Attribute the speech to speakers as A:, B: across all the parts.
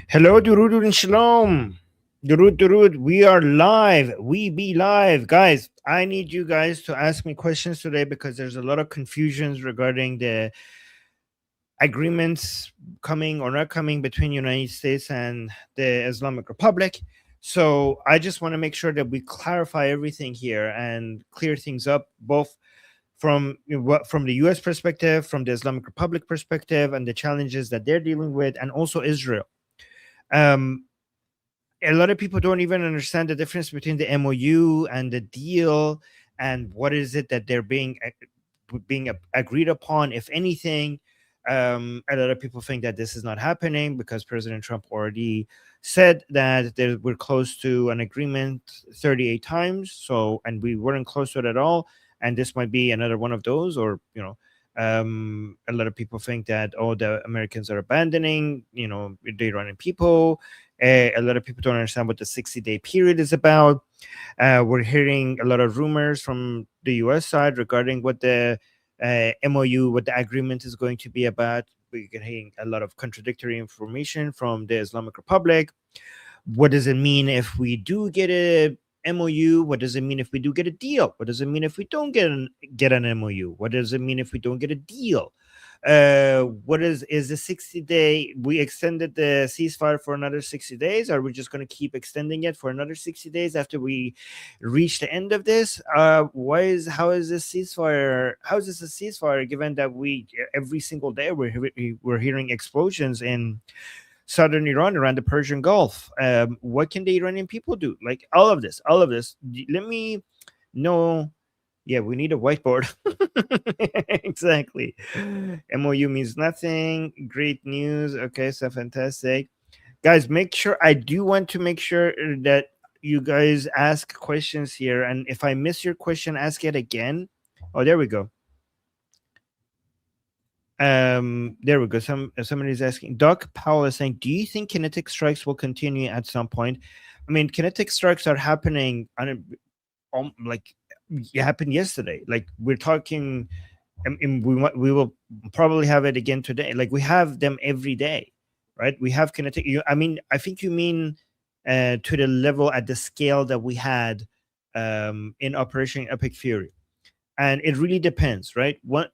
A: Hello, Durud and Shalom. Durud, we are live. We be live. Guys, I need you guys to ask me questions today because there's a lot of confusions regarding the agreements coming or not coming between United States and the Islamic Republic. So I just want to make sure that we clarify everything here and clear things up, both from the U.S. perspective, from the Islamic Republic perspective, and the challenges that they're dealing with, and also Israel. Um, a lot of people don't even understand the difference between the MOU and the deal, and what is it that they're being agreed upon, if anything. A lot of people think that this is not happening because President Trump already said that we're close to an agreement 38 times. So, and we weren't close to it at all. And this might be another one of those, or a lot of people think that, oh, the Americans are abandoning, the Iranian people. A lot of people don't understand what the 60-day period is about. We're hearing a lot of rumors from the US side regarding what the MOU, what the agreement is going to be about. We're getting a lot of contradictory information from the Islamic Republic. What does it mean if we do get a MOU? What does it mean if we do get a deal? What does it mean if we don't get an MOU? What does it mean if we don't get a deal? What is the 60-day? We extended the ceasefire for another 60 days. Are we just going to keep extending it for another 60 days after we reach the end of this? How is this ceasefire? How is this a ceasefire given that we every single day we're hearing explosions in southern Iran, around the Persian Gulf? What can the Iranian people do? Like all of this. Let me know. Yeah, we need a whiteboard. Exactly. MOU means nothing. Great news. Okay, so fantastic. Guys, make sure, I do want to make sure that you guys ask questions here. And if I miss your question, ask it again. Oh, there we go. There we go. Somebody's asking. Doc Powell is saying, do you think kinetic strikes will continue at some point? I mean, kinetic strikes are happening on like it happened yesterday. Like we're talking, and we will probably have it again today. Like we have them every day, right? We have kinetic. I mean, I think you mean to the level, at the scale that we had in Operation Epic Fury, and it really depends, right? What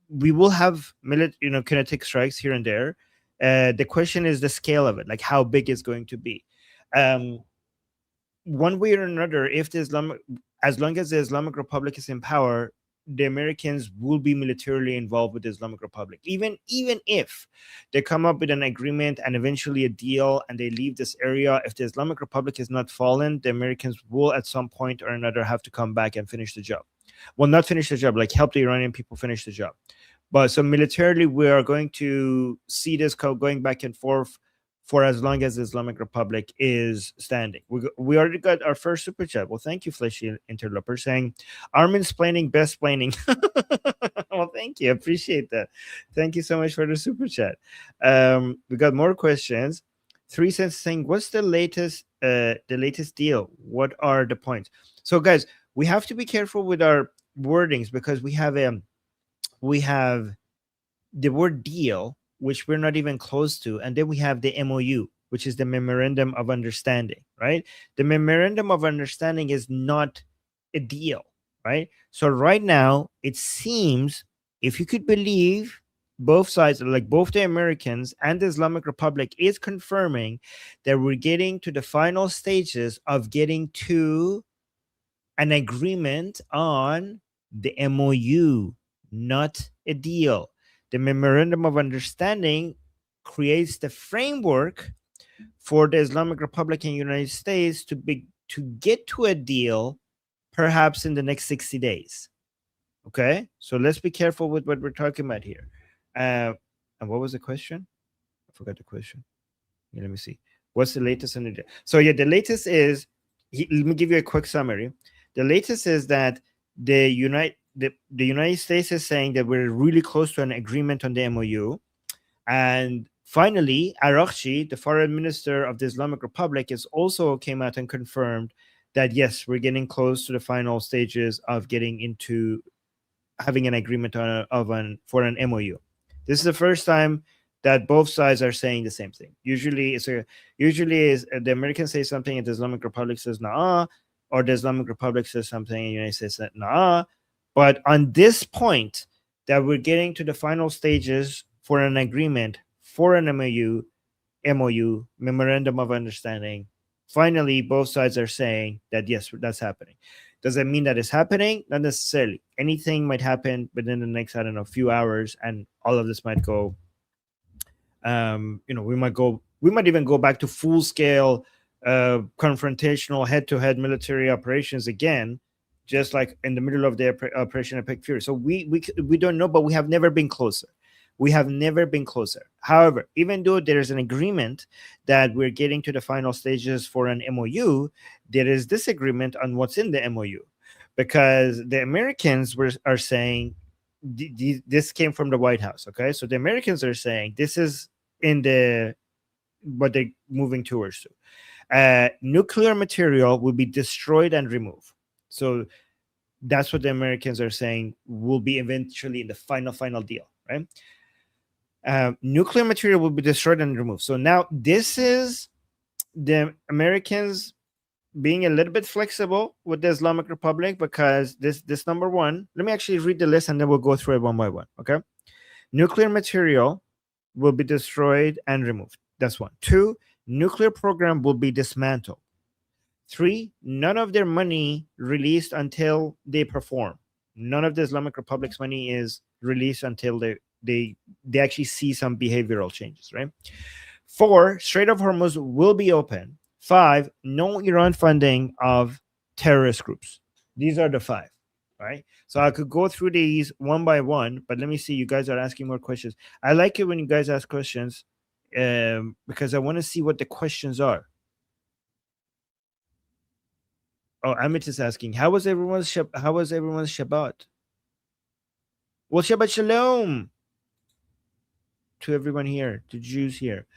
A: we will have kinetic strikes here and there. The question is the scale of it, like how big it's going to be. Um, One way or another, if the Islamic, as long as the Islamic Republic is in power, the Americans will be militarily involved with the Islamic Republic. Even if they come up with an agreement and eventually a deal and they leave this area, if the Islamic Republic is not fallen, the Americans will at some point or another have to come back and finish the job. Well, not finish the job, like help the Iranian people finish the job. But so militarily, we are going to see this going back and forth for as long as the Islamic Republic is standing. We already got our first super chat. Well, thank you, Fleshy Interloper, saying Armin's planning, best planning. Well, thank you. Appreciate that. Thank you so much for the super chat. We got more questions. 3 cents saying, what's the latest deal? What are the points? So, guys, we have to be careful with our wordings because we have the word deal, which we're not even close to, and then we have the MOU, which is the memorandum of understanding, right? The memorandum of understanding is not a deal, right? So right now it seems, if you could believe, both sides, like both the Americans and the Islamic Republic, is confirming that we're getting to the final stages of getting to an agreement on the MOU, not a deal. The memorandum of understanding creates the framework for the Islamic Republic and United States to get to a deal, perhaps in the next 60 days. Okay, so let's be careful with what we're talking about here. And what was the question? I forgot the question. Yeah, let me see. What's the latest on the? So yeah, the latest is. Let me give you a quick summary. The latest is that the United States is saying that we're really close to an agreement on the MOU, and finally, Araghchi, the foreign minister of the Islamic Republic, is also came out and confirmed that yes, we're getting close to the final stages of getting into having an agreement for an MOU. This is the first time that both sides are saying the same thing. Usually is the Americans say something and the Islamic Republic says nah, or the Islamic Republic says something and the United States says nah. But on this point, that we're getting to the final stages for an agreement for an MOU, memorandum of understanding. Finally, both sides are saying that yes, that's happening. Does that mean that it's happening? Not necessarily. Anything might happen within the next, I don't know, few hours, and all of this might go. We might even go back to full scale confrontational head to head military operations again, just like in the middle of the Operation Epic Fury. So we don't know, but we have never been closer. We have never been closer. However, even though there is an agreement that we're getting to the final stages for an MOU, there is disagreement on what's in the MOU, because the Americans are saying this came from the White House. Okay, so the Americans are saying this is in the what they're moving towards to. Nuclear material will be destroyed and removed. So that's what the Americans are saying will be eventually in the final deal, right? Nuclear material will be destroyed and removed. So now this is the Americans being a little bit flexible with the Islamic Republic, because this number one, let me actually read the list and then we'll go through it one by one. Okay. Nuclear material will be destroyed and removed. That's one. Two, nuclear program will be dismantled. Three, none of their money released until they perform. None of the Islamic Republic's money is released until they actually see some behavioral changes, right? Four, Strait of Hormuz will be open. Five, no Iran funding of terrorist groups. These are the five, right? So I could go through these one by one, but let me see. You guys are asking more questions. I like it when you guys ask questions because I want to see what the questions are. Oh, Amit is asking, how was everyone's Shabbat? Well, Shabbat Shalom to everyone here, to Jews here.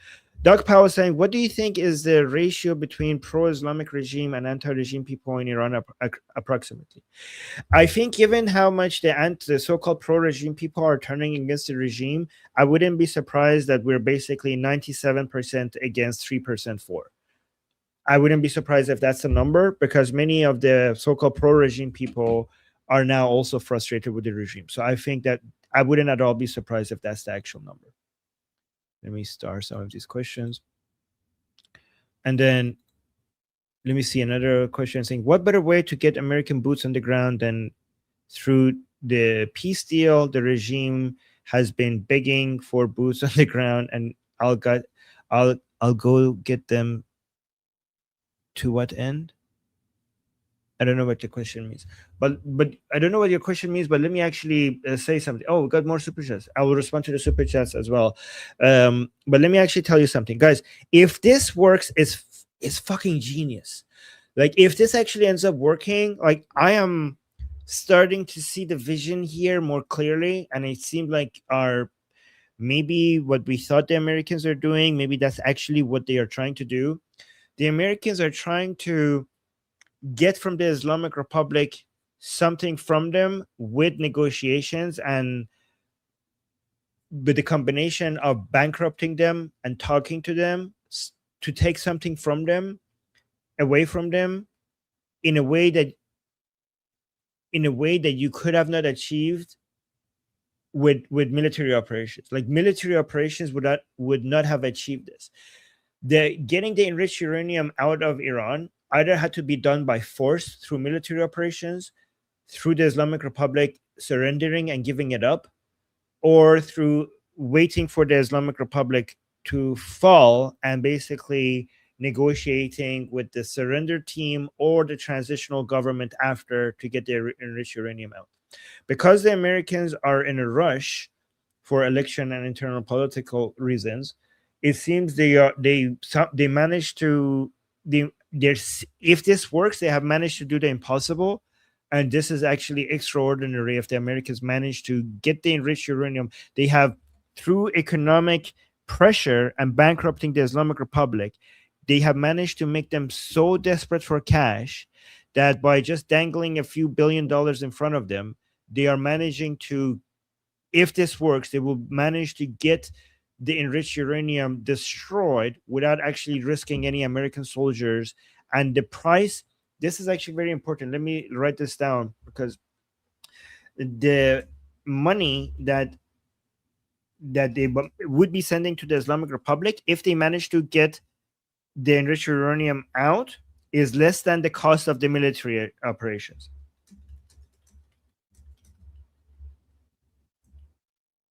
A: Doug Powell is saying, what do you think is the ratio between pro-Islamic regime and anti-regime people in Iran approximately? I think given how much the so-called pro-regime people are turning against the regime, I wouldn't be surprised that we're basically 97% against 3% for. I wouldn't be surprised if that's the number, because many of the so-called pro-regime people are now also frustrated with the regime. So I think that I wouldn't at all be surprised if that's the actual number. Let me start some of these questions. And then let me see another question saying, what better way to get American boots on the ground than through the peace deal? The regime has been begging for boots on the ground, and I'll go get them. To what end? I don't know what your question means, but I don't know what your question means. But let me actually say something. Oh, we got more super chats. I will respond to the super chats as well. But let me actually tell you something, guys. If this works, it's fucking genius. Like, if this actually ends up working, like, I am starting to see the vision here more clearly, and it seemed like maybe what we thought the Americans are doing, maybe that's actually what they are trying to do. The Americans are trying to get from the Islamic Republic something from them with negotiations, and with the combination of bankrupting them and talking to them, to take something from them, away from them, in a way that you could have not achieved with military operations. Like, military operations would not have achieved this. Getting the enriched uranium out of Iran either had to be done by force through military operations, through the Islamic Republic surrendering and giving it up, or through waiting for the Islamic Republic to fall and basically negotiating with the surrender team or the transitional government after to get the enriched uranium out. Because the Americans are in a rush for election and internal political reasons, it seems they managed to if this works, they have managed to do the impossible, and this is actually extraordinary. If the Americans manage to get the enriched uranium, they have, through economic pressure and bankrupting the Islamic Republic, they have managed to make them so desperate for cash that by just dangling a few $1 billion in front of them, they are managing to, if this works, they will manage to get the enriched uranium destroyed without actually risking any American soldiers. And the price, this is actually very important. Let me write this down, because the money that they would be sending to the Islamic Republic if they manage to get the enriched uranium out is less than the cost of the military operations.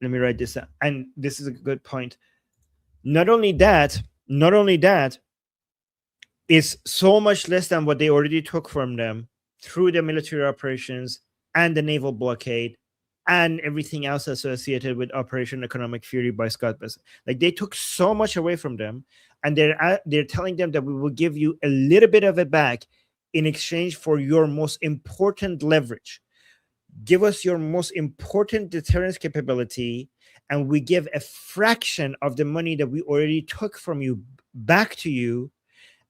A: Let me write this down. And this is a good point. Not only that, it's so much less than what they already took from them through the military operations and the naval blockade and everything else associated with Operation Economic Fury by Scott Bessent. Like, they took so much away from them, and they're telling them that we will give you a little bit of it back in exchange for your most important leverage. Give us your most important deterrence capability, and we give a fraction of the money that we already took from you back to you.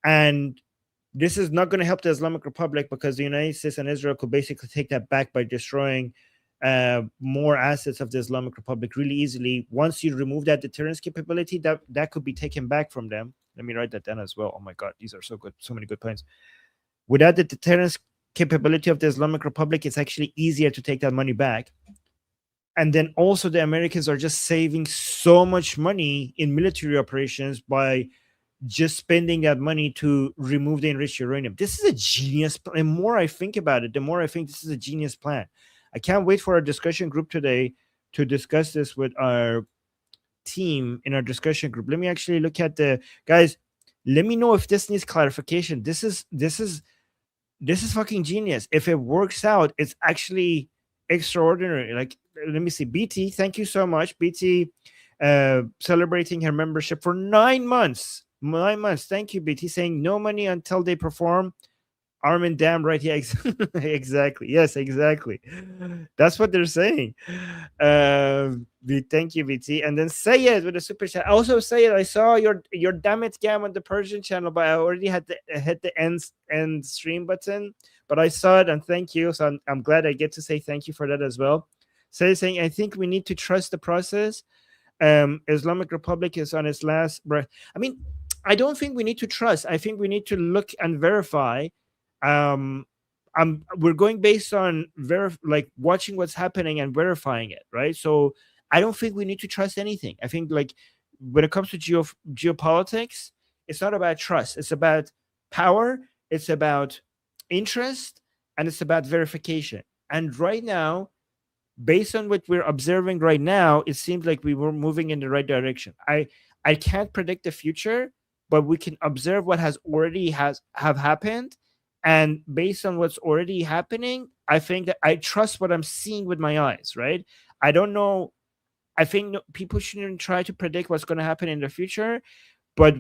A: And this is not going to help the Islamic Republic, because the United States and Israel could basically take that back by destroying more assets of the Islamic Republic really easily. Once you remove that deterrence capability, that could be taken back from them. Let me write that down as well. Oh my God, these are so good. So many good points. Without the deterrence capability of the Islamic Republic, it's actually easier to take that money back. And then also the Americans are just saving so much money in military operations by just spending that money to remove the enriched uranium. This is a genius plan. The more I think about it, the more I think this is a genius plan. I can't wait for our discussion group today to discuss this with our team in our discussion group. Let me actually look at the guys. Let me know if this needs clarification. This is fucking genius. If it works out, it's actually extraordinary. Like, let me see. BT, thank you so much. BT celebrating her membership for 9 months. 9 months. Thank you, BT. Saying no money until they perform. Armin, damn right. Yeah, exactly. Yes, exactly. That's what they're saying. Thank you, BT. And then Sayed with a super chat. Also, Sayed, I saw your damn it scam on the Persian channel, but I already had to hit the end stream button. But I saw it, and thank you. So I'm glad I get to say thank you for that as well. Sayed saying, I think we need to trust the process. Islamic Republic is on its last breath. I mean, I don't think we need to trust. I think we need to look and verify. We're going based on like watching what's happening and verifying it, right? So I don't think we need to trust anything. I think, like, when it comes to geopolitics, it's not about trust. It's about power. It's about interest, and it's about verification. And right now, based on what we're observing right now, it seems like we were moving in the right direction. I can't predict the future, but we can observe what has already have happened. And based on what's already happening, I think that I trust what I'm seeing with my eyes, right? I don't know. I think people shouldn't try to predict what's going to happen in the future, but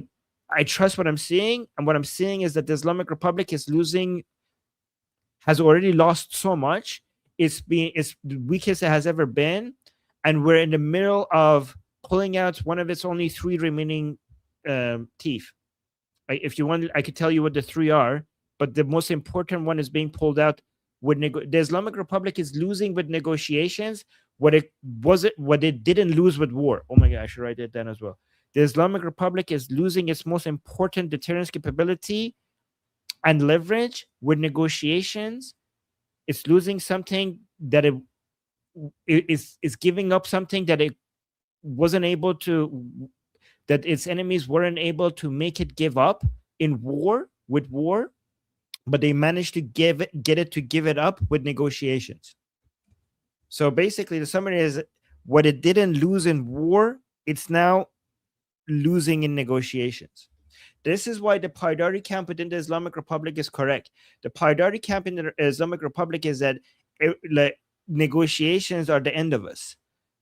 A: I trust what I'm seeing. And what I'm seeing is that the Islamic Republic has already lost so much. It's the weakest it has ever been. And we're in the middle of pulling out one of its only 3 remaining teeth. If you want, I could tell you what the 3 are. But the most important one is being pulled out with the Islamic Republic is losing with negotiations what it didn't lose with war. Oh my God, I should write that down as well. The Islamic Republic is losing its most important deterrence capability and leverage with negotiations. It's losing something that it is giving up something that it wasn't able to, that its enemies weren't able to make it give up in war, but they managed to get it to give it up with negotiations. So basically, the summary is what it didn't lose in war, it's now losing in negotiations. This is why the Paidari camp within the Islamic Republic is correct. The Paidari camp in the Islamic Republic is that negotiations are the end of us.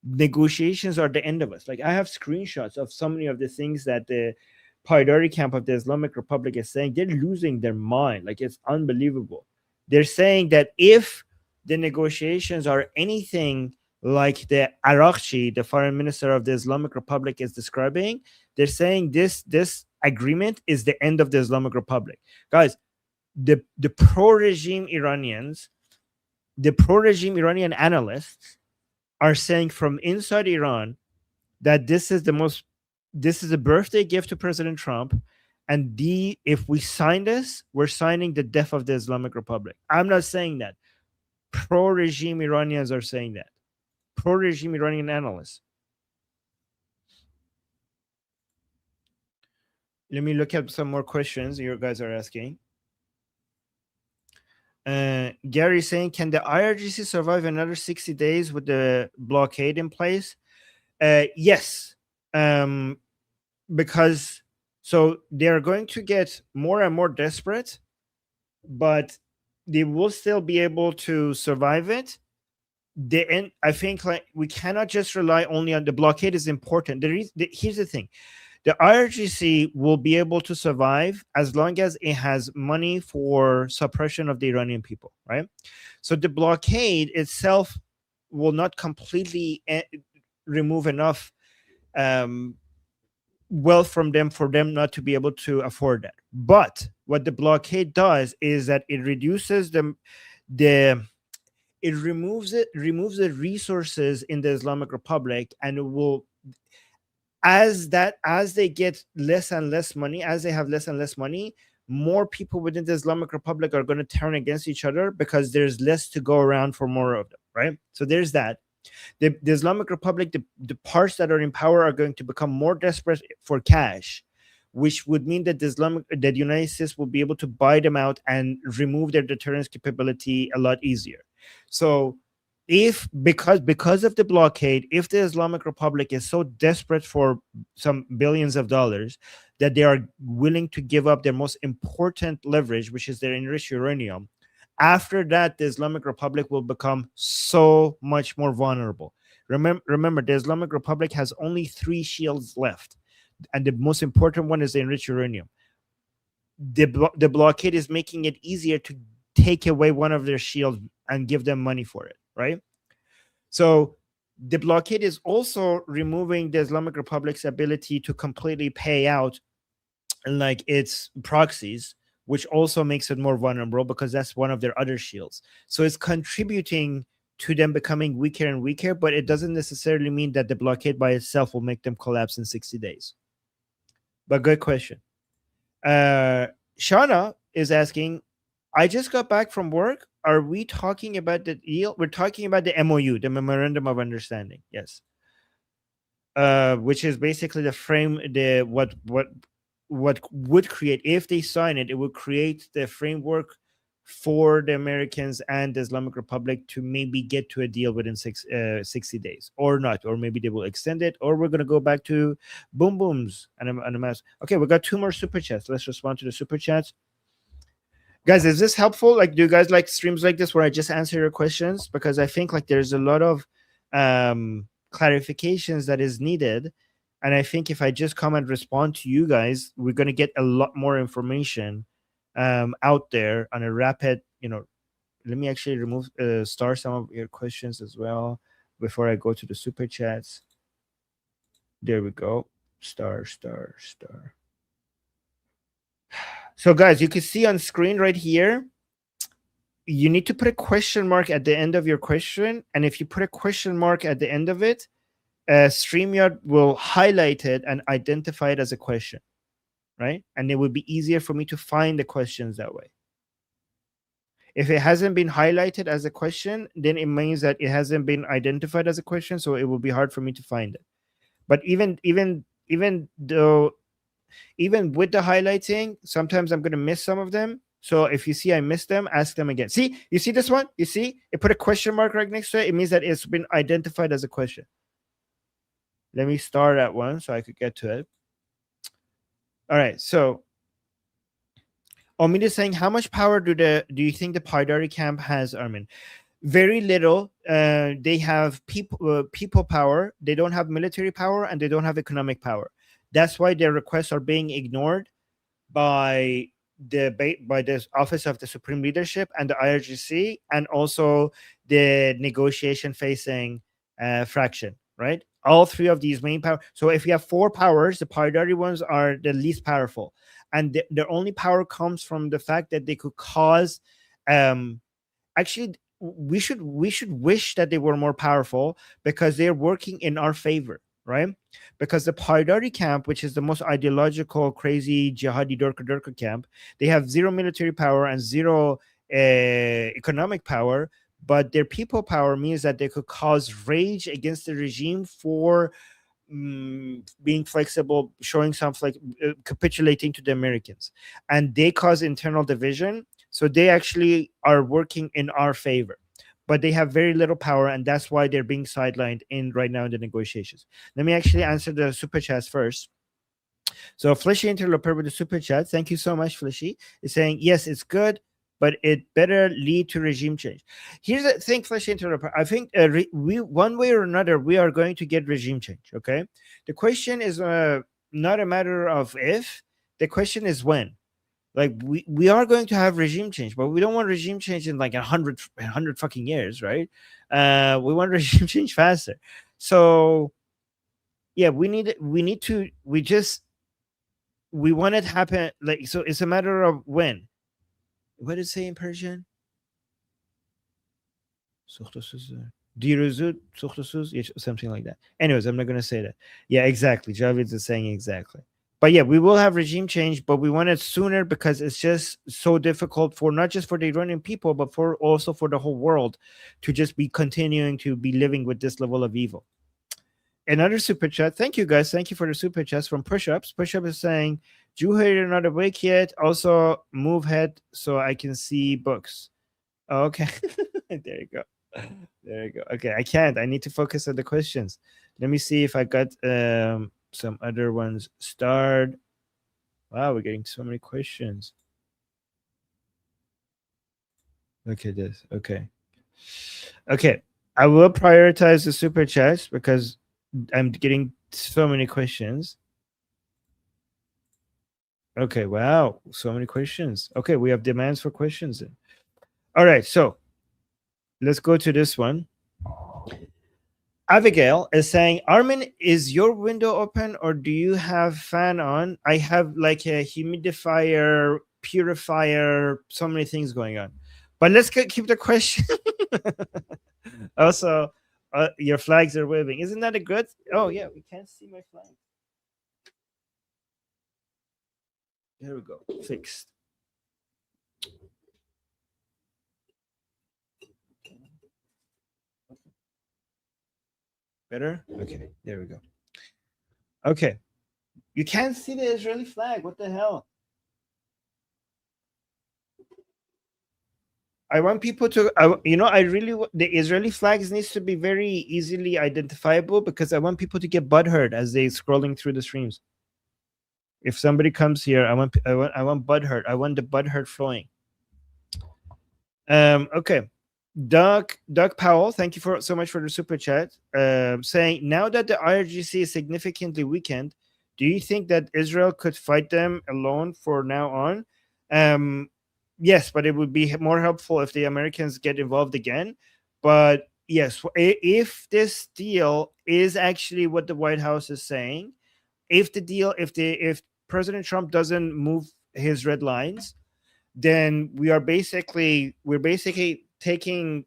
A: Negotiations are the end of us. Like, I have screenshots of so many of the things that the Paidari camp of the Islamic Republic is saying. They're losing their mind. Like, it's unbelievable. They're saying that if the negotiations are anything like the Arakchi, the foreign minister of the Islamic Republic, is describing, they're saying this agreement is the end of the Islamic Republic. Guys, the pro-regime Iranians, the pro-regime Iranian analysts are saying from inside Iran that this is the most this is a birthday gift to President Trump. And if we sign this, we're signing the death of the Islamic Republic. I'm not saying that. Pro regime Iranians are saying that. Pro regime Iranian analysts. Let me look at some more questions you guys are asking. Gary saying, can the IRGC survive another 60 days with the blockade in place? Yes. Because so they're going to get more and more desperate, but they will still be able to survive it. I think like we cannot just rely only on the blockade is important. Here's the thing. The IRGC will be able to survive as long as it has money for suppression of the Iranian people, right? So the blockade itself will not completely remove enough wealth from them for them not to be able to afford that. But what the blockade does is that it reduces it removes the resources in the Islamic Republic, and it will, as they get less and less money, as they have less and less money, more people within the Islamic Republic are going to turn against each other because there's less to go around for more of them, right? So there's that. The Islamic Republic, the parts that are in power are going to become more desperate for cash, which would mean that the United States will be able to buy them out and remove their deterrence capability a lot easier. So if because of the blockade, if the Islamic Republic is so desperate for some billions of dollars that they are willing to give up their most important leverage, which is their enriched uranium, after that the Islamic Republic will become so much more vulnerable. Remember, the Islamic Republic has only 3 shields left, and the most important one is the enriched uranium. The blockade is making it easier to take away one of their shields and give them money for it, right? So the blockade is also removing the Islamic Republic's ability to completely pay out like its proxies, which also makes it more vulnerable because that's one of their other shields. So it's contributing to them becoming weaker and weaker, but it doesn't necessarily mean that the blockade by itself will make them collapse in 60 days. But good question. Shauna is asking, I just got back from work. Are we talking about the deal? We're talking about the MOU, the Memorandum of Understanding. Yes. Which is basically the frame, what would create, if they sign it, it would create the framework for the Americans and the Islamic Republic to maybe get to a deal within 60 days or not, or maybe they will extend it, or we're going to go back to boom booms and a mess. Okay, we got 2 more super chats. Let's respond to the super chats. Guys, is this helpful? Like, do you guys like streams like this where I just answer your questions? Because I think like there's a lot of clarifications that is needed. And I think if I just come and respond to you guys, we're going to get a lot more information out there on a rapid, let me actually remove star some of your questions as well before I go to the super chats. There we go. Star. So guys, you can see on screen right here, you need to put a question mark at the end of your question. And if you put a question mark at the end of it, StreamYard will highlight it and identify it as a question, right? And it would be easier for me to find the questions that way. If it hasn't been highlighted as a question, then it means that it hasn't been identified as a question, so it will be hard for me to find it. But even with the highlighting, sometimes I'm going to miss some of them. So if you see I missed them, ask them again. See, you see this one? You see, it put a question mark right next to it. It means that it's been identified as a question. Let me start at one so I could get to it. All right. So Omid is saying, how much power do you think the Paidari camp has, Armin? Very little. They have people power. They don't have military power, and they don't have economic power. That's why their requests are being ignored by the Office of the Supreme Leadership and the IRGC, and also the negotiation facing fraction, right? All 3 of these main power. So if you have 4 powers, the Paidari ones are the least powerful, and their only power comes from the fact that they could cause. Actually, we should wish that they were more powerful because they're working in our favor, right? Because the Paidari camp, which is the most ideological, crazy jihadi Durka Durka camp, they have zero military power and zero economic power, but their people power means that they could cause rage against the regime for being flexible, showing some capitulating to the Americans, and they cause internal division. So they actually are working in our favor, but they have very little power, and that's why they're being sidelined in right now in the negotiations. Let me actually answer the super chats first. So Fleshy Interloper with the super chat. Thank you so much, Fleshy. Is saying yes, it's good, but it better lead to regime change. Here's the thing, Fleshy Interloper. I think we one way or another we are going to get regime change. Okay, the question is not a matter of if. The question is when. Like we are going to have regime change, but we don't want regime change in like a hundred fucking years, right? We want regime change faster. So yeah, we want it to happen, like, so it's a matter of when. What did it say in Persian? Diruzut, something like that. Anyways, I'm not gonna say that. Yeah, exactly. Javid is saying exactly. But yeah, we will have regime change, but we want it sooner because it's just so difficult for not just for the Iranian people, but for also for the whole world to just be continuing to be living with this level of evil. Another super chat. Thank you guys. Thank you for the super chats from Pushups. Pushup is saying, Juhe, you're not awake yet. Also, move head so I can see books. Oh, okay. There you go. There you go. Okay, I can't. I need to focus on the questions. Let me see if I got some other ones starred. Wow, we're getting so many questions. Look at this. Okay. Okay. I will prioritize the super chats because I'm getting so many questions. Okay, wow, so many questions. Okay, we have demands for questions then. All right, so let's go to this one. Abigail is saying, Armin, is your window open or do you have fan on? I have like a humidifier, purifier, so many things going on. But let's keep the question. Also, your flags are waving. Isn't that a good? Oh, yeah, we can't see my flag. There we go. Fixed. Better? Okay, there we go. Okay. You can't see the Israeli flag. What the hell? I want people to, I really, the Israeli flags needs to be very easily identifiable because I want people to get butthurt as they scrolling through the streams. If somebody comes here, I want butthurt. I want the butthurt flowing. Okay. Doug Powell, thank you for so much for the super chat. Saying now that the IRGC is significantly weakened, do you think that Israel could fight them alone for now on? Yes, but it would be more helpful if the Americans get involved again. But yes, if this deal is actually what the White House is saying, if President Trump doesn't move his red lines, then we're basically taking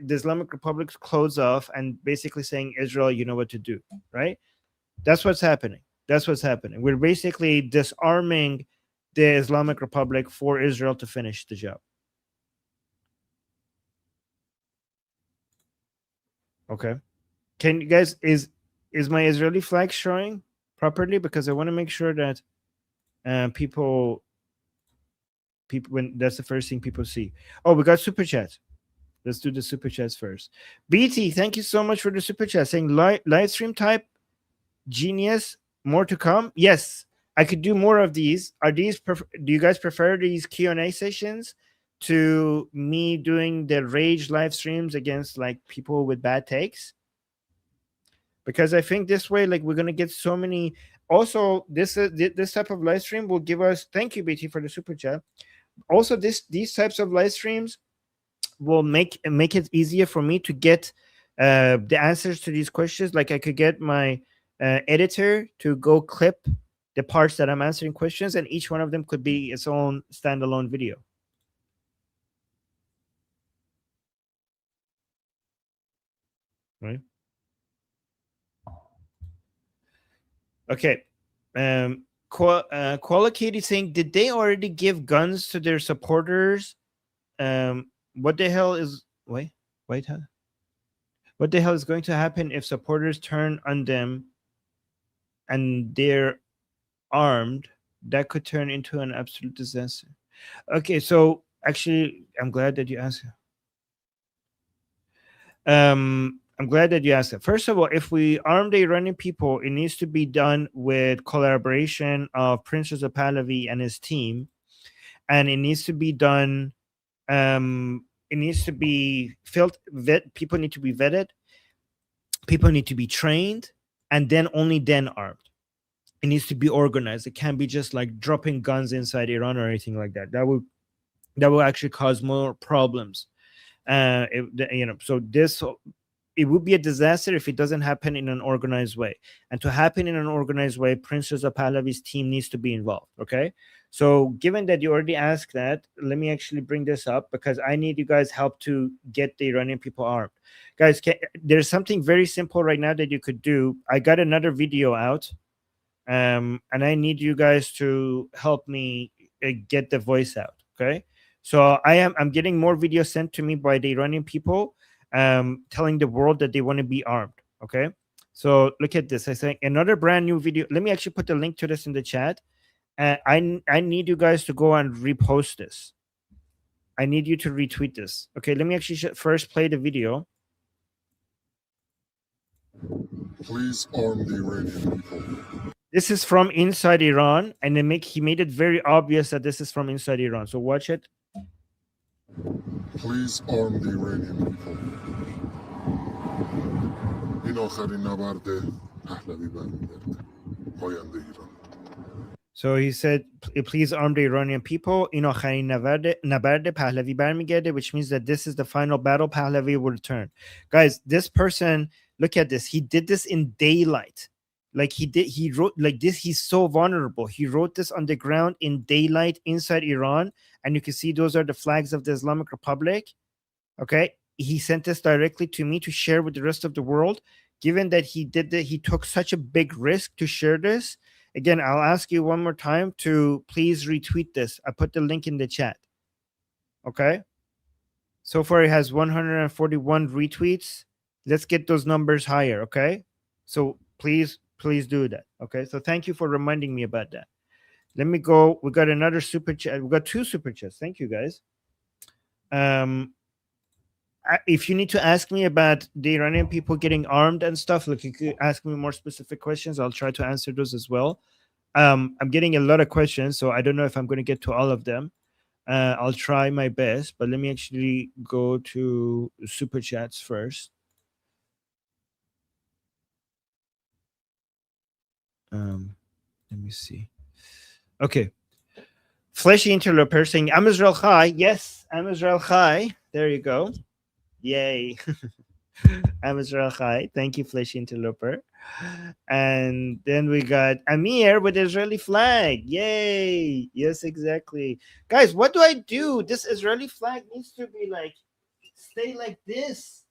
A: the Islamic Republic's clothes off and basically saying, Israel, you know what to do, right? That's what's happening. That's what's happening. We're basically disarming the Islamic Republic for Israel to finish the job. Okay. Can you guys, is my Israeli flag showing properly? Because I want to make sure that people when that's the first thing people see. Oh, we got super chats. Let's do the super chats first. BT, thank you so much for the super chat. Saying live stream type genius, more to come. Yes, I could do more of these. Are these? Do you guys prefer these Q&A sessions to me doing the rage live streams against like people with bad takes? Because I think this way, like, we're gonna get so many. Also, this type of live stream will give us. Thank you, BT, for the super chat. Also, these types of live streams will make it easier for me to get the answers to these questions. Like I could get my editor to go clip the parts that I'm answering questions, and each one of them could be its own standalone video. Right. Okay. Koala Katie saying, did they already give guns to their supporters? What the hell is wait, huh? What the hell is going to happen if supporters turn on them and they're armed? That could turn into an absolute disaster. Okay, so actually, I'm glad that you asked. I'm glad that you asked that. First of all, if we arm the Iranian people, it needs to be done with collaboration of Princess of Pahlavi and his team, and it needs to be done. It needs to be people need to be vetted. People need to be trained, and then only then armed. It needs to be organized. It can't be just like dropping guns inside Iran or anything like that. That will actually cause more problems. So this, it would be a disaster if it doesn't happen in an organized way. And to happen in an organized way, Princess of Pahlavi's team needs to be involved. Okay. So given that you already asked that, let me actually bring this up because I need you guys' help to get the Iranian people armed. Guys, there's something very simple right now that you could do. I got another video out, and I need you guys to help me get the voice out. Okay. So I'm getting more videos sent to me by the Iranian people, telling the world that they want to be armed. Okay. So look at this. I say another brand new video. Let me actually put the link to this in the chat. I need you guys to go and repost this. I need you to retweet this. Okay. Let me actually first play the video. Please arm the Iranian people. This is from inside Iran, and he made it very obvious that this is from inside Iran. So watch it. Please arm the Iranian people. این آخرین نبرد پهلوی برمیگرده. پاینده ایران. So he said, please arm the Iranian people. این آخرین نبرد پهلوی برمیگرده, which means that this is the final battle. Pahlavi will return. Guys, this person, look at this. He did this in daylight. He wrote like this. He's so vulnerable. He wrote this on the ground in daylight inside Iran. And you can see those are the flags of the Islamic Republic. Okay. He sent this directly to me to share with the rest of the world. Given that he did that, he took such a big risk to share this. Again, I'll ask you one more time to please retweet this. I put the link in the chat. Okay. So far, it has 141 retweets. Let's get those numbers higher. Okay. So please do that. Okay. So thank you for reminding me about that. Let me go. We got another super chat. We got 2 super chats. Thank you, guys. If you need to ask me about the Iranian people getting armed and stuff, look, you could ask me more specific questions. I'll try to answer those as well. I'm getting a lot of questions, so I don't know if I'm going to get to all of them. I'll try my best, but let me actually go to super chats first. Let me see. Okay. Fleshy Interloper saying, I'm Israel Chai. Yes, I'm Israel Chai. There you go. Yay. I'm Israel Chai. Thank you, Fleshy Interloper. And then we got Amir with the Israeli flag. Yay. Yes, exactly. Guys, what do I do? This Israeli flag needs to be like, stay like this.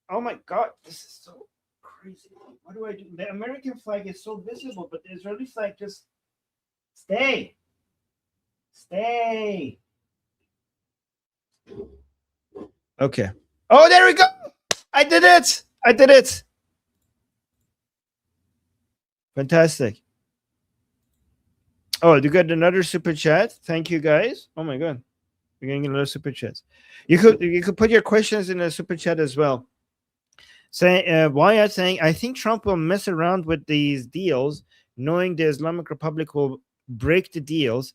A: Oh my God. This is so crazy. What do I do? The American flag is so visible, but the Israeli flag just stay. Stay. Okay. Oh, there we go. I did it. I did it. Fantastic. Oh, you got another super chat. Thank you, guys. Oh my God, you're getting another super chat. You could put your questions in a super chat as well. Say Wyatt saying, I think Trump will mess around with these deals, knowing the Islamic Republic will break the deals.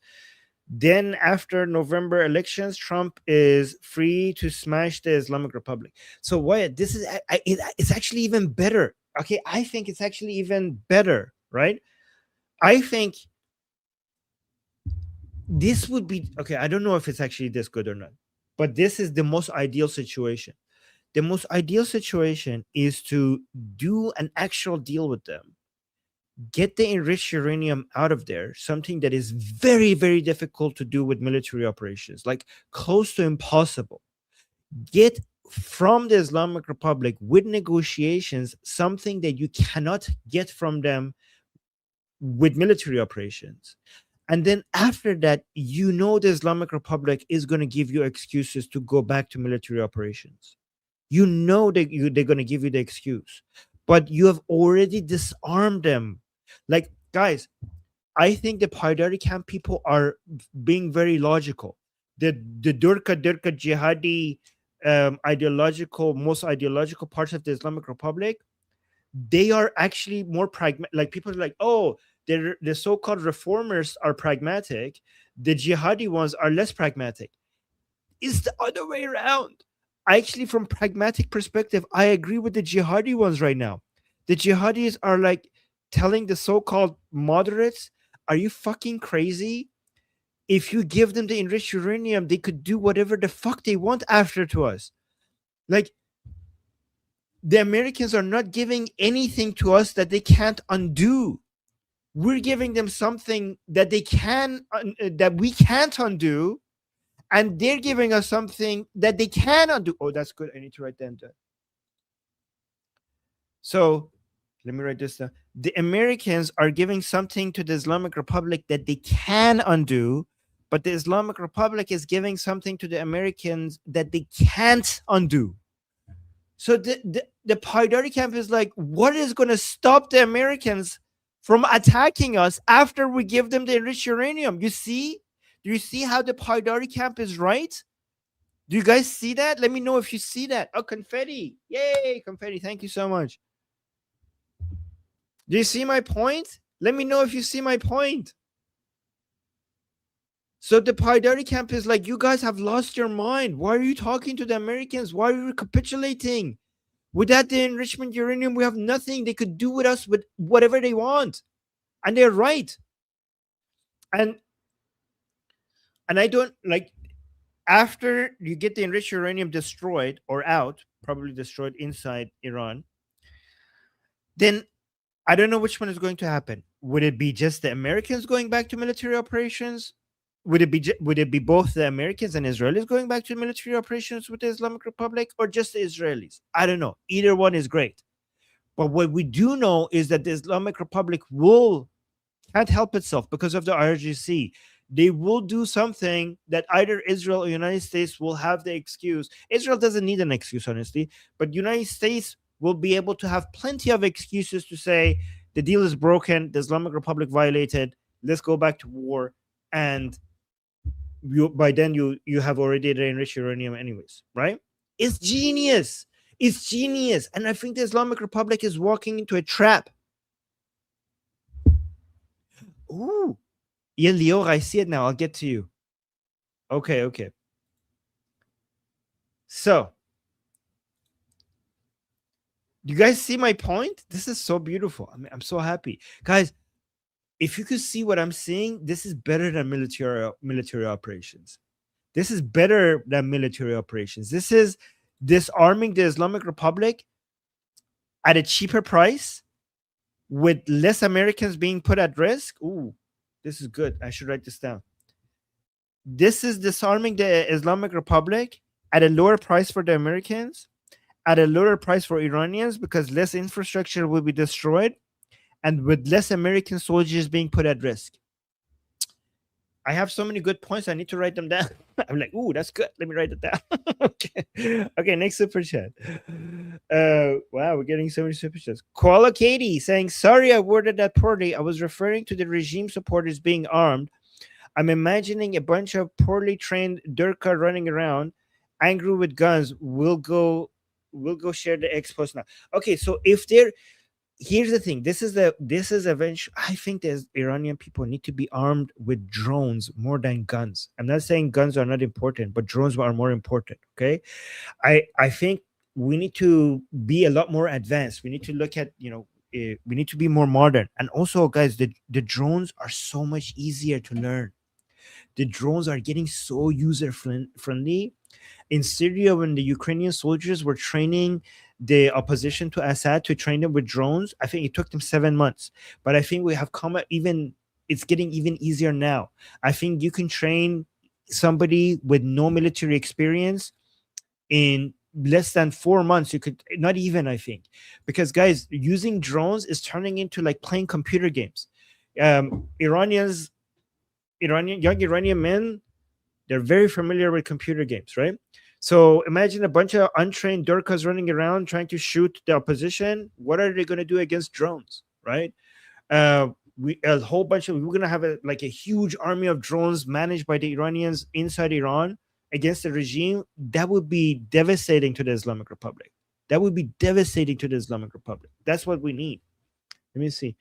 A: Then after November elections, Trump is free to smash the Islamic Republic. So Wyatt, this is it's actually even better. Okay, I think it's actually even better, right? I think this would be okay. I don't know if it's actually this good or not, but this is the most ideal situation. The most ideal situation is to do an actual deal with them, get the enriched uranium out of there, something that is very, very difficult to do with military operations, like close to impossible. Get from the Islamic Republic with negotiations something that you cannot get from them with military operations. And then after that, the Islamic Republic is going to give you excuses to go back to military operations. They're going to give you the excuse, but you have already disarmed them. Like, guys, I think the Paidari camp people are being very logical. The Durka jihadi most ideological parts of the Islamic Republic, they are actually more pragmatic. Like, people are like, oh, the so-called reformers are pragmatic, the jihadi ones are less pragmatic. It's the other way around. Actually, from pragmatic perspective, I agree with the jihadi ones right now. The jihadis are like telling the so-called moderates, are you fucking crazy? If you give them the enriched uranium, they could do whatever the fuck they want after to us. Like, the Americans are not giving anything to us that they can't undo. We're giving them something that that we can't undo, and they're giving us something that they can undo. Oh, that's good. I need to write that down. So let me write this down. The Americans are giving something to the Islamic Republic that they can undo, but the Islamic Republic is giving something to the Americans that they can't undo. So the Paidari camp is like, what is going to stop the Americans from attacking us after we give them the enriched uranium? You see? Do you see how the Paidari camp is right? Do you guys see that? Let me know if you see that. Oh, confetti. Yay, confetti. Thank you so much. Do you see my point? Let me know if you see my point. So the Paidari camp is like, you guys have lost your mind. Why are you talking to the Americans? Why are you capitulating? Without the enrichment uranium, we have nothing. They could do with us with whatever they want. And they're right. And I don't like, after you get the enriched uranium destroyed or out, probably destroyed inside Iran, then I don't know which one is going to happen. Would it be just the Americans going back to military operations? Would it be both the Americans and Israelis going back to military operations with the Islamic Republic, or just the Israelis? I don't know. Either one is great. But what we do know is that the Islamic Republic can't help itself because of the IRGC. They will do something that either Israel or United States will have the excuse. Israel doesn't need an excuse, honestly, but United States will be able to have plenty of excuses to say the deal is broken, the Islamic Republic violated, let's go back to war, and by then you have already enriched uranium anyways, right? It's genius. It's genius. And I think the Islamic Republic is walking into a trap. Ooh. Yeah, Leo, I see it now. I'll get to you. Okay. So, you guys see my point? This is so beautiful. I mean, I'm so happy. Guys, if you could see what I'm seeing, this is better than military operations. This is better than military operations. This is disarming the Islamic Republic at a cheaper price with less Americans being put at risk. Ooh, this is good. I should write this down. This is disarming the Islamic Republic at a lower price for the Americans, at a lower price for Iranians, because less infrastructure will be destroyed, and with less American soldiers being put at risk. I have so many good points. I need to write them down. I'm like, ooh, that's good. Let me write it down. Okay, next super chat. Wow, we're getting so many super chats. Koala Katie saying, sorry, I worded that poorly. I was referring to the regime supporters being armed. I'm imagining a bunch of poorly trained Durka running around, angry with guns. We'll go share the X post now. Okay, so if they're, here's the thing. This is eventually, I think the Iranian people need to be armed with drones more than guns. I'm not saying guns are not important, but drones are more important. Okay. I think we need to be a lot more advanced. We need to look at, we need to be more modern. And also, guys, the drones are so much easier to learn. The drones are getting so user friendly. In Syria, when the Ukrainian soldiers were training the opposition to Assad to train them with drones, I think it took them 7 months. But I think we have come it's getting even easier now. I think you can train somebody with no military experience in less than 4 months. You could not even, I think, because guys, using drones is turning into like playing computer games. Iranians, young Iranian men, they're very familiar with computer games, right? So imagine a bunch of untrained Durkas running around trying to shoot the opposition. What are they going to do against drones, right? We a whole bunch of we're going to have like a huge army of drones managed by the Iranians inside Iran against the regime. That would be devastating to the Islamic Republic. That would be devastating to the Islamic Republic. That's what we need. Let me see.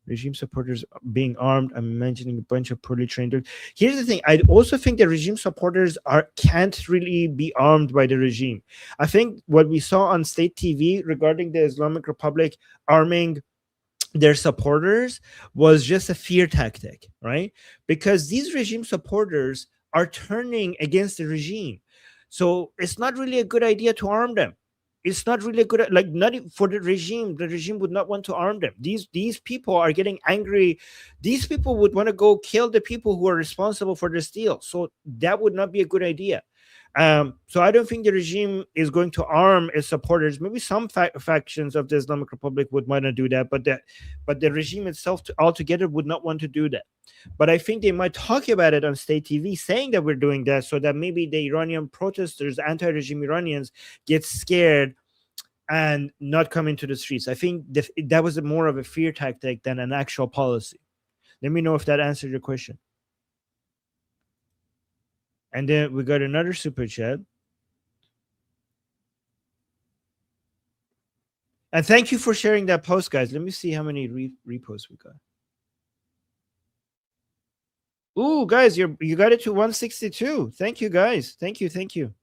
A: Regime supporters being armed. I'm mentioning a bunch of poorly trained. Here's the thing. I also think the regime supporters can't really be armed by the regime. I think what we saw on state TV regarding the Islamic Republic arming their supporters was just a fear tactic, right? Because these regime supporters are turning against the regime. So it's not really a good idea to arm them. It's not really a good, like, not for the regime. The regime would not want to arm them. These people are getting angry. These people would want to go kill the people who are responsible for this deal. So that would not be a good idea. So I don't think the regime is going to arm its supporters. Maybe some factions of the Islamic Republic would want to do that, but the regime itself altogether would not want to do that. But I think they might talk about it on state TV, saying that we're doing that, so that maybe the Iranian protesters, anti-regime Iranians, get scared and not come into the streets. I think that was more of a fear tactic than an actual policy. Let me know if that answered your question. And then we got another super chat. And thank you for sharing that post, guys. Let me see how many reposts we got. Ooh, guys, you got it to 162. Thank you, guys. Thank you.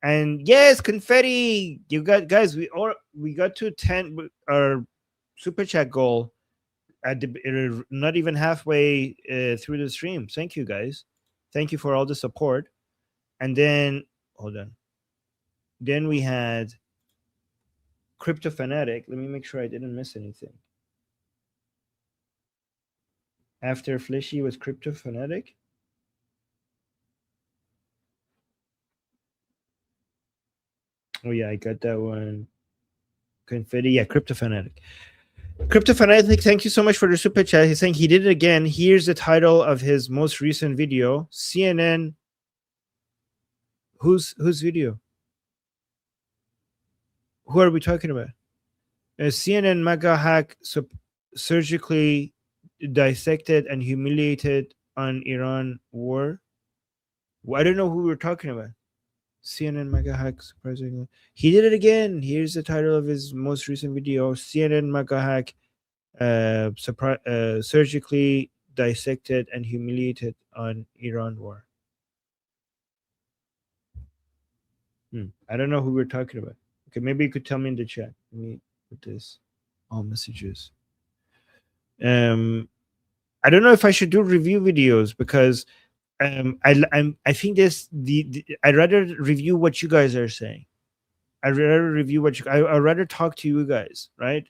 A: And yes, confetti. You got, guys. We got to 10 our super chat goal at the not even halfway through the stream. Thank you, guys. Thank you for all the support. And then hold on. Then we had Crypto Fanatic. Let me make sure I didn't miss anything. After Fleshy was Crypto Fanatic. Oh yeah, I got that one. Confetti, yeah, Crypto Fanatic. Crypto Fanatic, thank you so much for the super chat. He's saying he did it again. Here's the title of his most recent video. CNN. Whose video? Who are we talking about? CNN MAGA hack surgically dissected and humiliated on Iran war. I don't know who we're talking about. CNN MAGA hack, surprisingly. He did it again. Here's the title of his most recent video. CNN MAGA hack surgically dissected and humiliated on Iran war. I don't know who we're talking about. Okay, maybe you could tell me in the chat. Let me put this. All messages. I don't know if I should do review videos because I think I'd rather review what you guys are saying. I'd rather review I'd rather talk to you guys, right?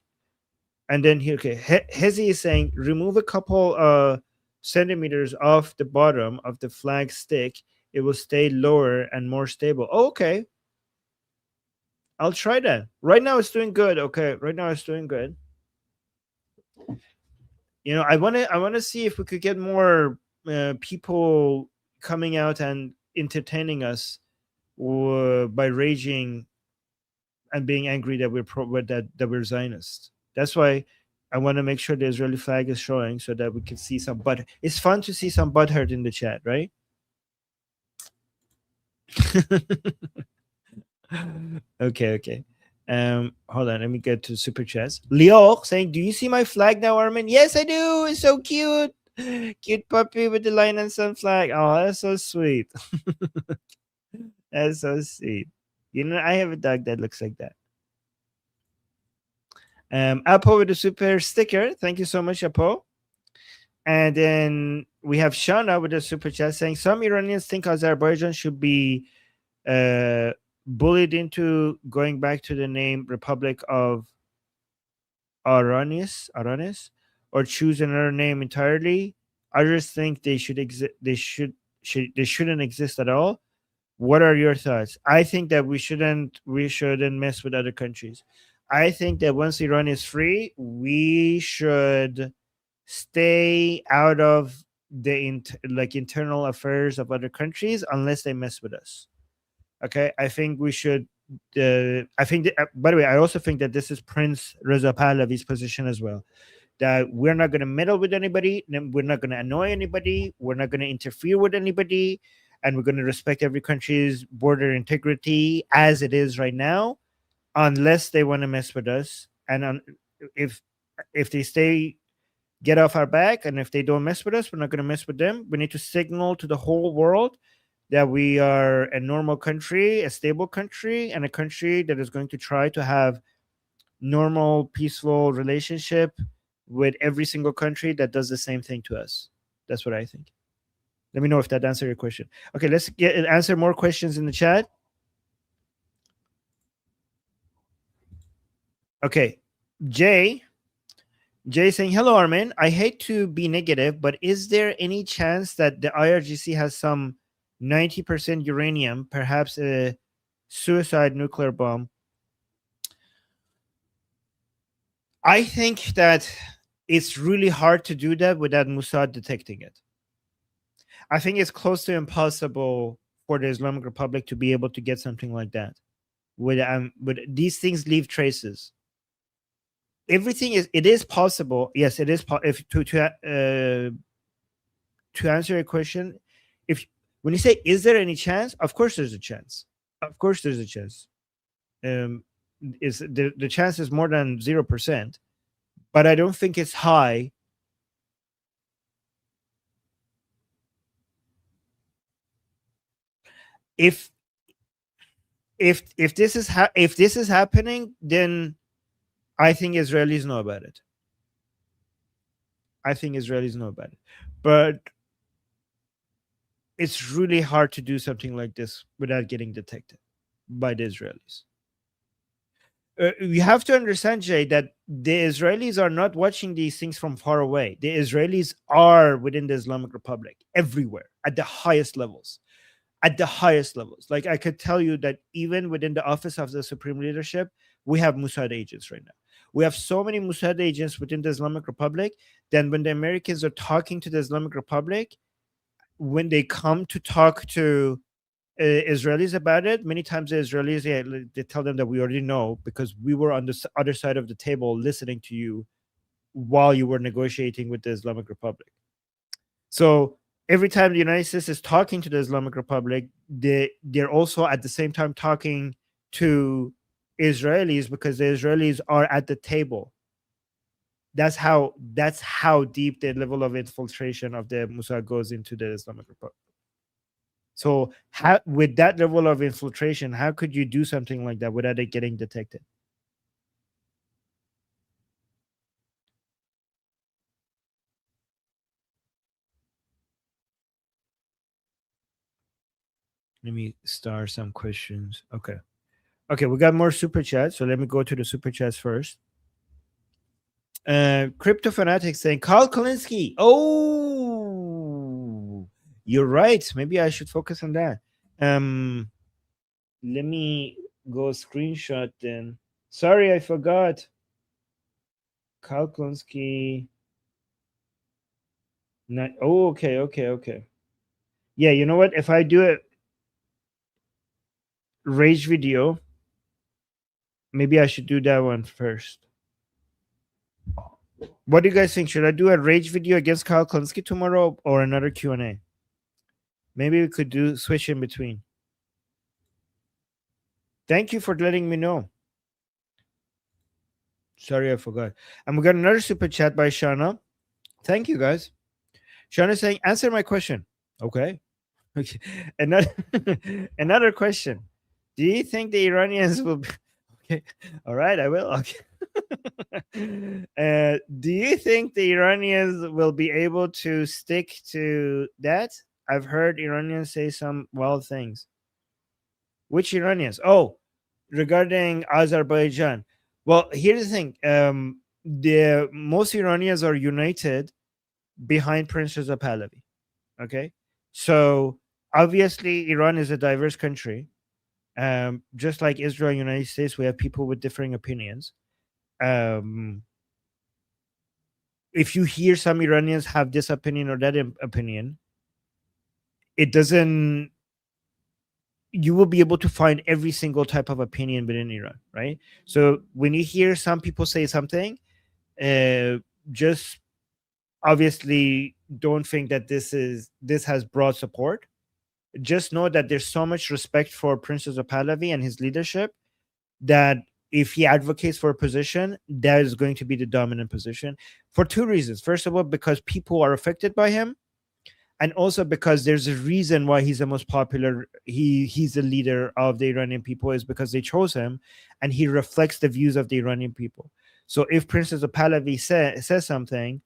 A: And then here, okay, Hezi is saying remove a couple centimeters off the bottom of the flag stick. It will stay lower and more stable. Oh, okay. I'll try that. Right now it's doing good. Okay, right now it's doing good. You know, I want to see if we could get more people coming out and entertaining us by raging and being angry that that we're Zionists. That's why I want to make sure the Israeli flag is showing so that we can see some butt. It's fun to see some butthurt in the chat, right? Okay. Hold on, let me get to super chats. Leo saying, "Do you see my flag now, Armin?" Yes, I do. It's so cute. Cute puppy with the lion and sun flag. Oh, that's so sweet. That's so sweet. You know, I have a dog that looks like that. Apo with a super sticker. Thank you so much, Apo. And then we have Shana with a super chat saying, some Iranians think Azerbaijan should be bullied into going back to the name Republic of Aranis, or choose another name entirely. Others think they should exist. They shouldn't exist at all. What are your thoughts? I think that we shouldn't mess with other countries. I think that once Iran is free, we should stay out of the internal affairs of other countries unless they mess with us. Okay, I think we should. I think. By the way, I also think that this is Prince Reza Pahlavi's position as well. That we're not going to meddle with anybody. We're not going to annoy anybody. We're not going to interfere with anybody, and we're going to respect every country's border integrity as it is right now, unless they want to mess with us. And if if they stay get off our back, and if they don't mess with us, we're not going to mess with them. We need to signal to the whole world that we are a normal country, a stable country, and a country that is going to try to have normal, peaceful relationship with every single country that does the same thing to us. That's what I think. Let me know if that answered your question. Okay, let's answer more questions in the chat. Okay, Jay saying, hello, Armin. I hate to be negative, but is there any chance that the IRGC has some 90% uranium, perhaps a suicide nuclear bomb? I think that it's really hard to do that without Mossad detecting it. I think it's close to impossible for the Islamic Republic to be able to get something like that. With these things leave traces. Everything it is possible. Yes, it is. If to answer your question, if when you say is there any chance, of course there's a chance. Of course there's a chance. Is the chance is more than 0%, but I don't think it's high. If this is if this is happening, then I think Israelis know about it. I think Israelis know about it, but it's really hard to do something like this without getting detected by the Israelis. You have to understand, Jay, that the Israelis are not watching these things from far away. The Israelis are within the Islamic Republic, everywhere, at the highest levels. At the highest levels. Like I could tell you that even within the office of the Supreme Leadership, we have Mossad agents right now. We have so many Mossad agents within the Islamic Republic that when the Americans are talking to the Islamic Republic, when they come to talk to Israelis about it, many times the Israelis they tell them that we already know because we were on the other side of the table listening to you while you were negotiating with the Islamic Republic. So every time the United States is talking to the Islamic Republic, they're also at the same time talking to Israelis because the Israelis are at the table. That's how deep the level of infiltration of the Mossad goes into the Islamic Republic. So with that level of infiltration, how could you do something like that without it getting detected? Let me start some questions. Okay. Okay, we got more super chats. So let me go to the super chats first. Crypto Fanatic saying Carl Kolinsky. Oh, you're right. Maybe I should focus on that. Let me go screenshot then. Sorry, I forgot. Carl Kolinsky. Not. Oh, okay. Yeah, you know what? If I do a rage video, maybe I should do that one first. What do you guys think? Should I do a rage video against Kyle Klinsky tomorrow or another Q&A? Maybe we could do switch in between. Thank you for letting me know. Sorry, I forgot. And we got another super chat by Shana. Thank you, guys. Shana saying, answer my question. Okay. Okay. Another question. Do you think the Iranians will be... Okay. All right, I will. Okay. Do you think the Iranians will be able to stick to that? I've heard Iranians say some wild things. Which Iranians? Oh, regarding Azerbaijan. Well, here's the thing. The most Iranians are united behind Prince Reza Pahlavi. Okay, so obviously Iran is a diverse country. Just like Israel and United States, we have people with differing opinions. if you hear some Iranians have this opinion or that opinion, it doesn't, you will be able to find every single type of opinion within Iran, right? So when you hear some people say something, uh, just obviously don't think that this has broad support. Just know that there's so much respect for Princess of Pahlavi and his leadership that if he advocates for a position, that is going to be the dominant position for two reasons. First of all, because people are affected by him, and also because there's a reason why he's the most popular, he's the leader of the Iranian people, is because they chose him and he reflects the views of the Iranian people. So if Princess of Pahlavi says something,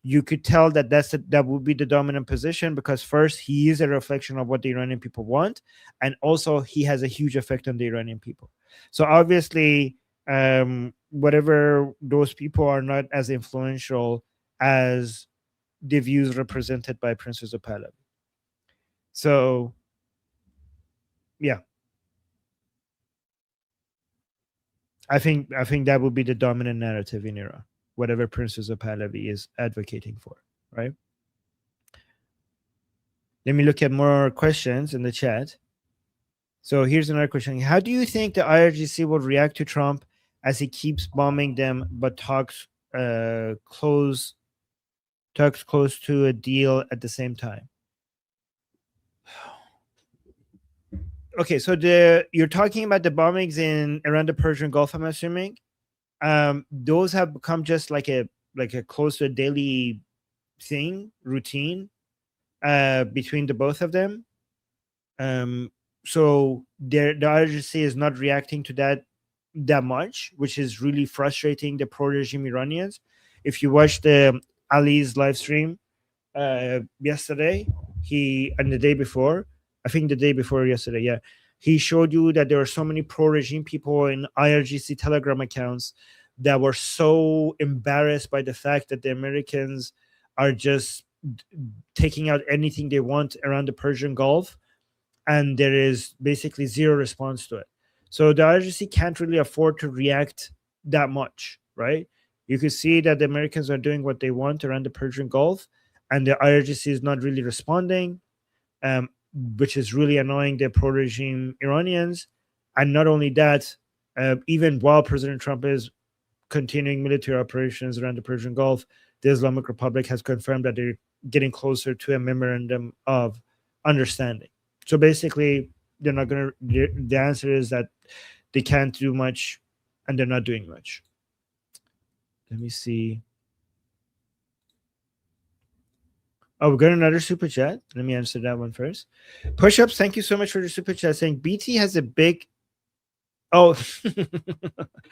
A: you could tell that that would be the dominant position, because first, he is a reflection of what the Iranian people want, and also he has a huge effect on the Iranian people. So obviously, whatever, those people are not as influential as the views represented by Princess of Pahlavi. So yeah, I think that would be the dominant narrative in Iran, whatever Princess of Pahlavi is advocating for, right? Let me look at more questions in the chat. So here's another question. How do you think the IRGC will react to Trump as he keeps bombing them but talks close to a deal at the same time? Okay, so you're talking about the bombings in around the Persian Gulf, I'm assuming. Those have become just like a close to a daily routine between the both of them. So the IRGC is not reacting to that much, which is really frustrating the pro-regime Iranians. If you watch the Ali's live stream yesterday, and the day before, I think the day before yesterday, yeah, he showed you that there are so many pro-regime people in IRGC Telegram accounts that were so embarrassed by the fact that the Americans are just taking out anything they want around the Persian Gulf, and there is basically zero response to it. So the IRGC can't really afford to react that much, right? You can see that the Americans are doing what they want around the Persian Gulf, and the IRGC is not really responding, which is really annoying the pro-regime Iranians. And not only that, even while President Trump is continuing military operations around the Persian Gulf, the Islamic Republic has confirmed that they're getting closer to a memorandum of understanding. So basically, they're not going to. The answer is that they can't do much, and they're not doing much. Let me see. Oh, we got another super chat. Let me answer that one first. Push ups. Thank you so much for the super chat. Saying BT has a big. Oh,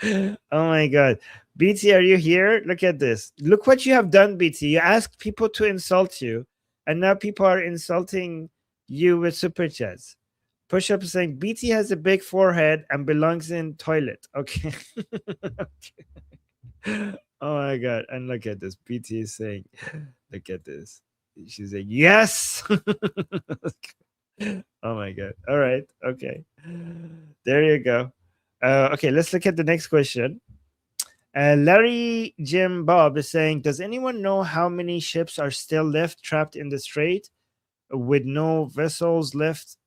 A: oh my God, BT, are you here? Look at this. Look what you have done, BT. You asked people to insult you, and now people are insulting you with super chats. Push up saying BT has a big forehead and belongs in toilet. Okay. Oh my God. And look at this. BT is saying, look at this. She's like, yes. Oh my God. All right. Okay. There you go. Okay. Let's look at the next question. Larry Jim Bob is saying, does anyone know how many ships are still left trapped in the strait with no vessels left?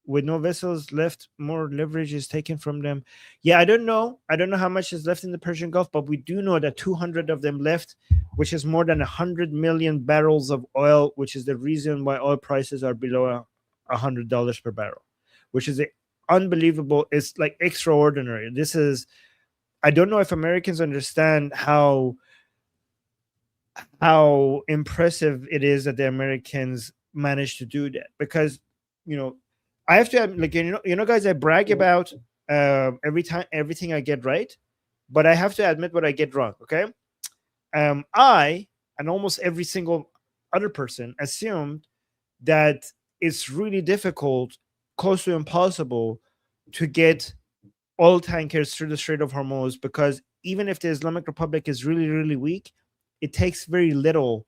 A: More leverage is taken from them. Yeah, I don't know how much is left in the Persian Gulf, but we do know that 200 of them left, which is more than 100 million barrels of oil, which is the reason why oil prices are below $100 per barrel, which is unbelievable. It's like extraordinary. I don't know if Americans understand how impressive it is that the Americans managed to do that, because I have to, like, guys, I brag about everything I get right, but I have to admit what I get wrong. Okay, I and almost every single other person assumed that it's really difficult, close to impossible, to get oil tankers through the Strait of Hormuz, because even if the Islamic Republic is really, really weak, it takes very little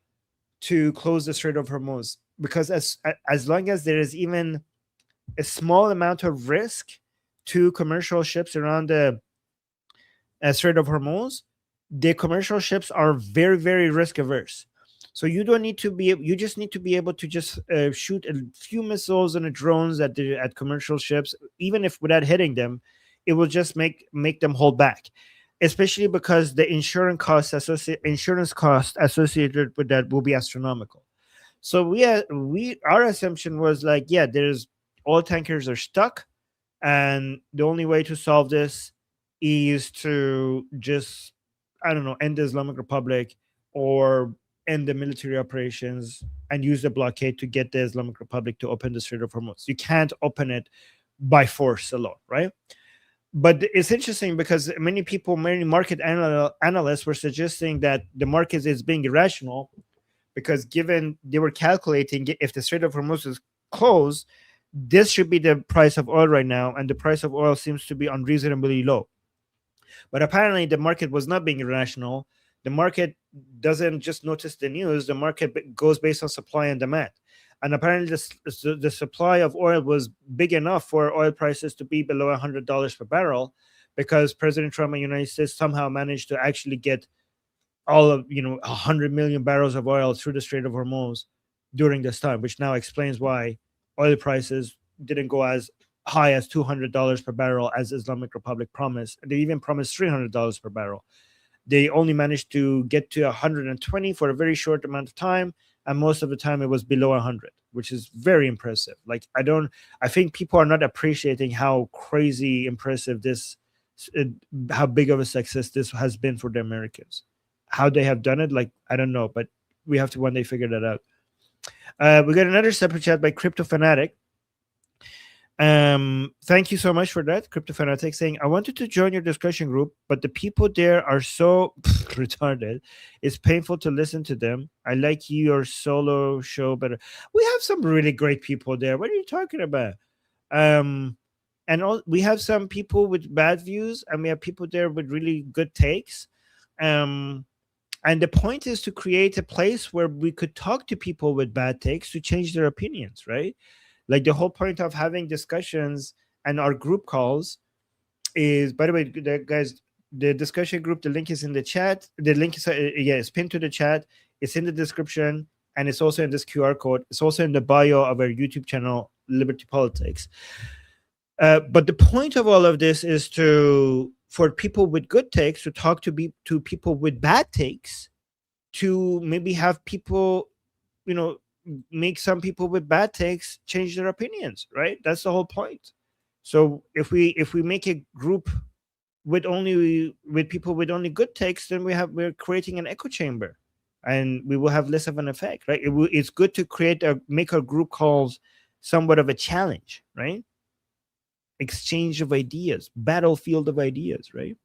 A: to close the Strait of Hormuz, because as long as there is even a small amount of risk to commercial ships around the Strait of Hormuz, the commercial ships are very, very risk averse. So you don't need to be, you just need to be able to just shoot a few missiles and drones at commercial ships, even if without hitting them, it will just make them hold back, especially because the insurance cost associated with that will be astronomical. So we our assumption was like, yeah, there's all tankers are stuck, and the only way to solve this is to just, I don't know, end the Islamic Republic or end the military operations and use the blockade to get the Islamic Republic to open the Strait of Hormuz. You can't open it by force alone, right? But it's interesting because many people, many analysts were suggesting that the market is being irrational because given they were calculating if the Strait of Hormuz is closed, this should be the price of oil right now, and the price of oil seems to be unreasonably low. But apparently, the market was not being irrational. The market doesn't just notice the news. The market goes based on supply and demand. And apparently, the supply of oil was big enough for oil prices to be below $100 per barrel, because President Trump and the United States somehow managed to actually get all of 100 million barrels of oil through the Strait of Hormuz during this time, which now explains why oil prices didn't go as high as $200 per barrel as Islamic Republic promised. They even promised $300 per barrel. They only managed to get to 120 for a very short amount of time, and most of the time it was below 100, which is very impressive. Like I think people are not appreciating how crazy impressive this, how big of a success this has been for the Americans. How they have done it, like, I don't know, but we have to one day figure that out. We got another super chat by Crypto Fanatic. Thank you so much for that, Crypto Fanatic, saying, I wanted to join your discussion group, but the people there are so retarded. It's painful to listen to them. I like your solo show better. We have some really great people there. What are you talking about? We have some people with bad views, and we have people there with really good takes. And the point is to create a place where we could talk to people with bad takes to change their opinions, right? Like the whole point of having discussions and our group calls is, by the way, guys, the discussion group, the link is in the chat. The link is, it's pinned to the chat. It's in the description, and it's also in this QR code. It's also in the bio of our YouTube channel, Liberty Politics. But the point of all of this is for people with good takes to talk to people with bad takes, to maybe have people, make some people with bad takes change their opinions, right? That's the whole point. So if we make a group with people with only good takes, then we're creating an echo chamber, and we will have less of an effect, right? It's good to make our group calls somewhat of a challenge, right? Exchange of ideas, battlefield of ideas, right?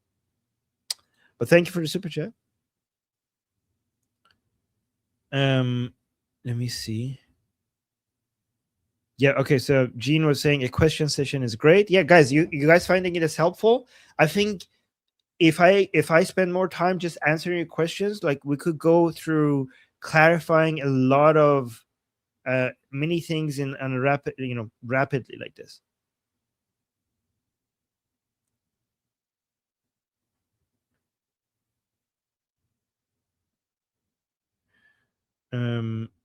A: But thank you for the super chat. Let me see. Yeah, okay. So Gene was saying a question session is great. Yeah, guys, you guys finding it as helpful? I think if I spend more time just answering your questions, like we could go through clarifying a lot of many things in rapidly like this.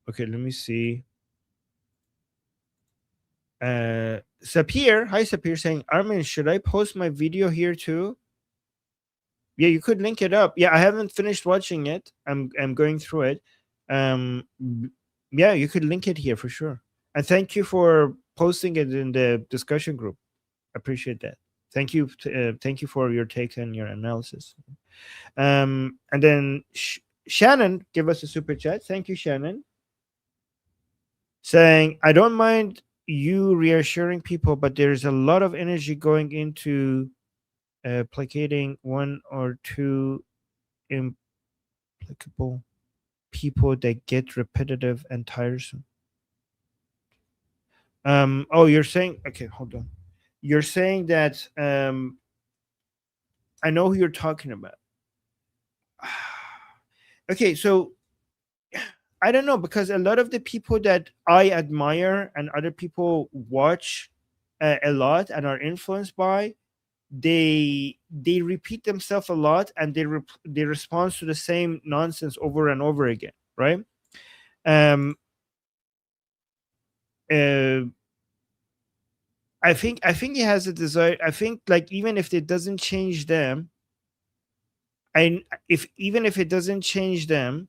A: Okay, let me see. Sapir, hi Sapir, saying, Armin, should I post my video here too? Yeah, you could link it up. Yeah, I haven't finished watching it. I'm going through it. Yeah, you could link it here for sure. And thank you for posting it in the discussion group. Appreciate that. Thank you for your take and your analysis. And then Shannon give us a super chat. Thank you, Shannon. Saying, I don't mind you reassuring people, but there's a lot of energy going into placating one or two implicable people that get repetitive and tiresome. You're saying, okay, hold on. You're saying that I know who you're talking about. Okay, so I don't know, because a lot of the people that I admire and other people watch a lot and are influenced by, they repeat themselves a lot, and they respond to the same nonsense over and over again, right? um uh, I think he has a desire. I think, like, even if it doesn't change them, and if even if it doesn't change them,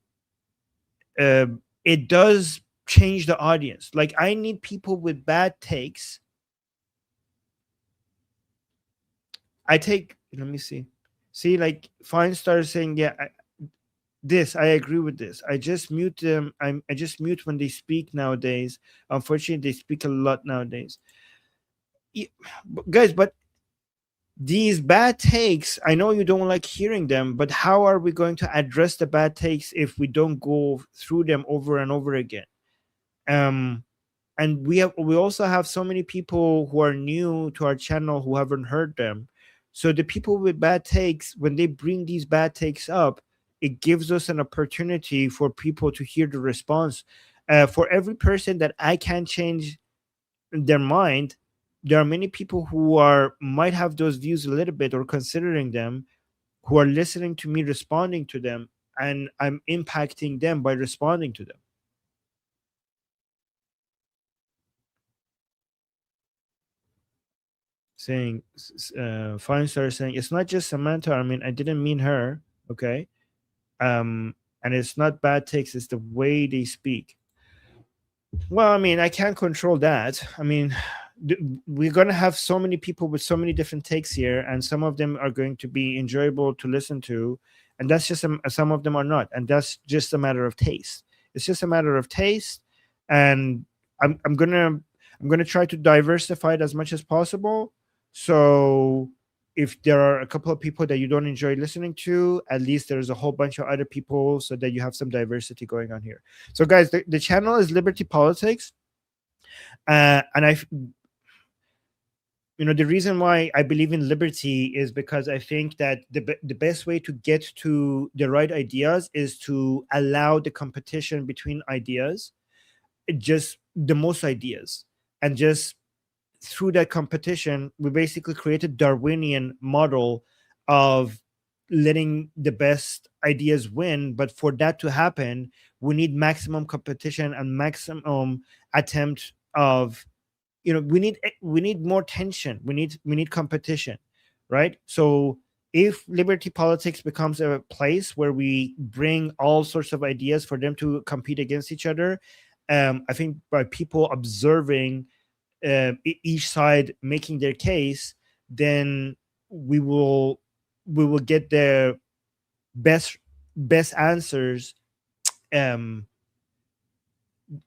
A: uh, it does change the audience. Like, I need people with bad takes. I take Let me see, like, Fine started saying, yeah, I agree with this. I just mute them. I just mute when they speak nowadays. Unfortunately, they speak a lot nowadays. Yeah, guys, but these bad takes, I know you don't like hearing them, but how are we going to address the bad takes if we don't go through them over and over again? Um, and we also have so many people who are new to our channel who haven't heard them. So the people with bad takes, when they bring these bad takes up, it gives us an opportunity for people to hear the response. For every person that I can change their mind, there are many people who are might have those views a little bit or considering them, who are listening to me responding to them, and I'm impacting them by responding to them. Saying Fine Star saying, it's not just Samantha. I mean, I didn't mean her. Okay. And it's not bad takes, it's the way they speak. Well, I mean, I can't control that. I mean, we're going to have so many people with so many different takes here, and some of them are going to be enjoyable to listen to, and that's just some of them are not, and that's just a matter of taste. It's just a matter of taste, and I'm gonna try to diversify it as much as possible. So if there are a couple of people that you don't enjoy listening to, at least there's a whole bunch of other people, so that you have some diversity going on here. So guys, the channel is Liberty Politics, and the reason why I believe in liberty is because I think that the best way to get to the right ideas is to allow the competition between ideas, just the most ideas, and just through that competition, we basically created Darwinian model of letting the best ideas win. But for that to happen, we need maximum competition and maximum attempt of, we need more tension. We need competition, right? So if Liberty Politics becomes a place where we bring all sorts of ideas for them to compete against each other, I think by people observing each side making their case, then we will we will get the best best answers. um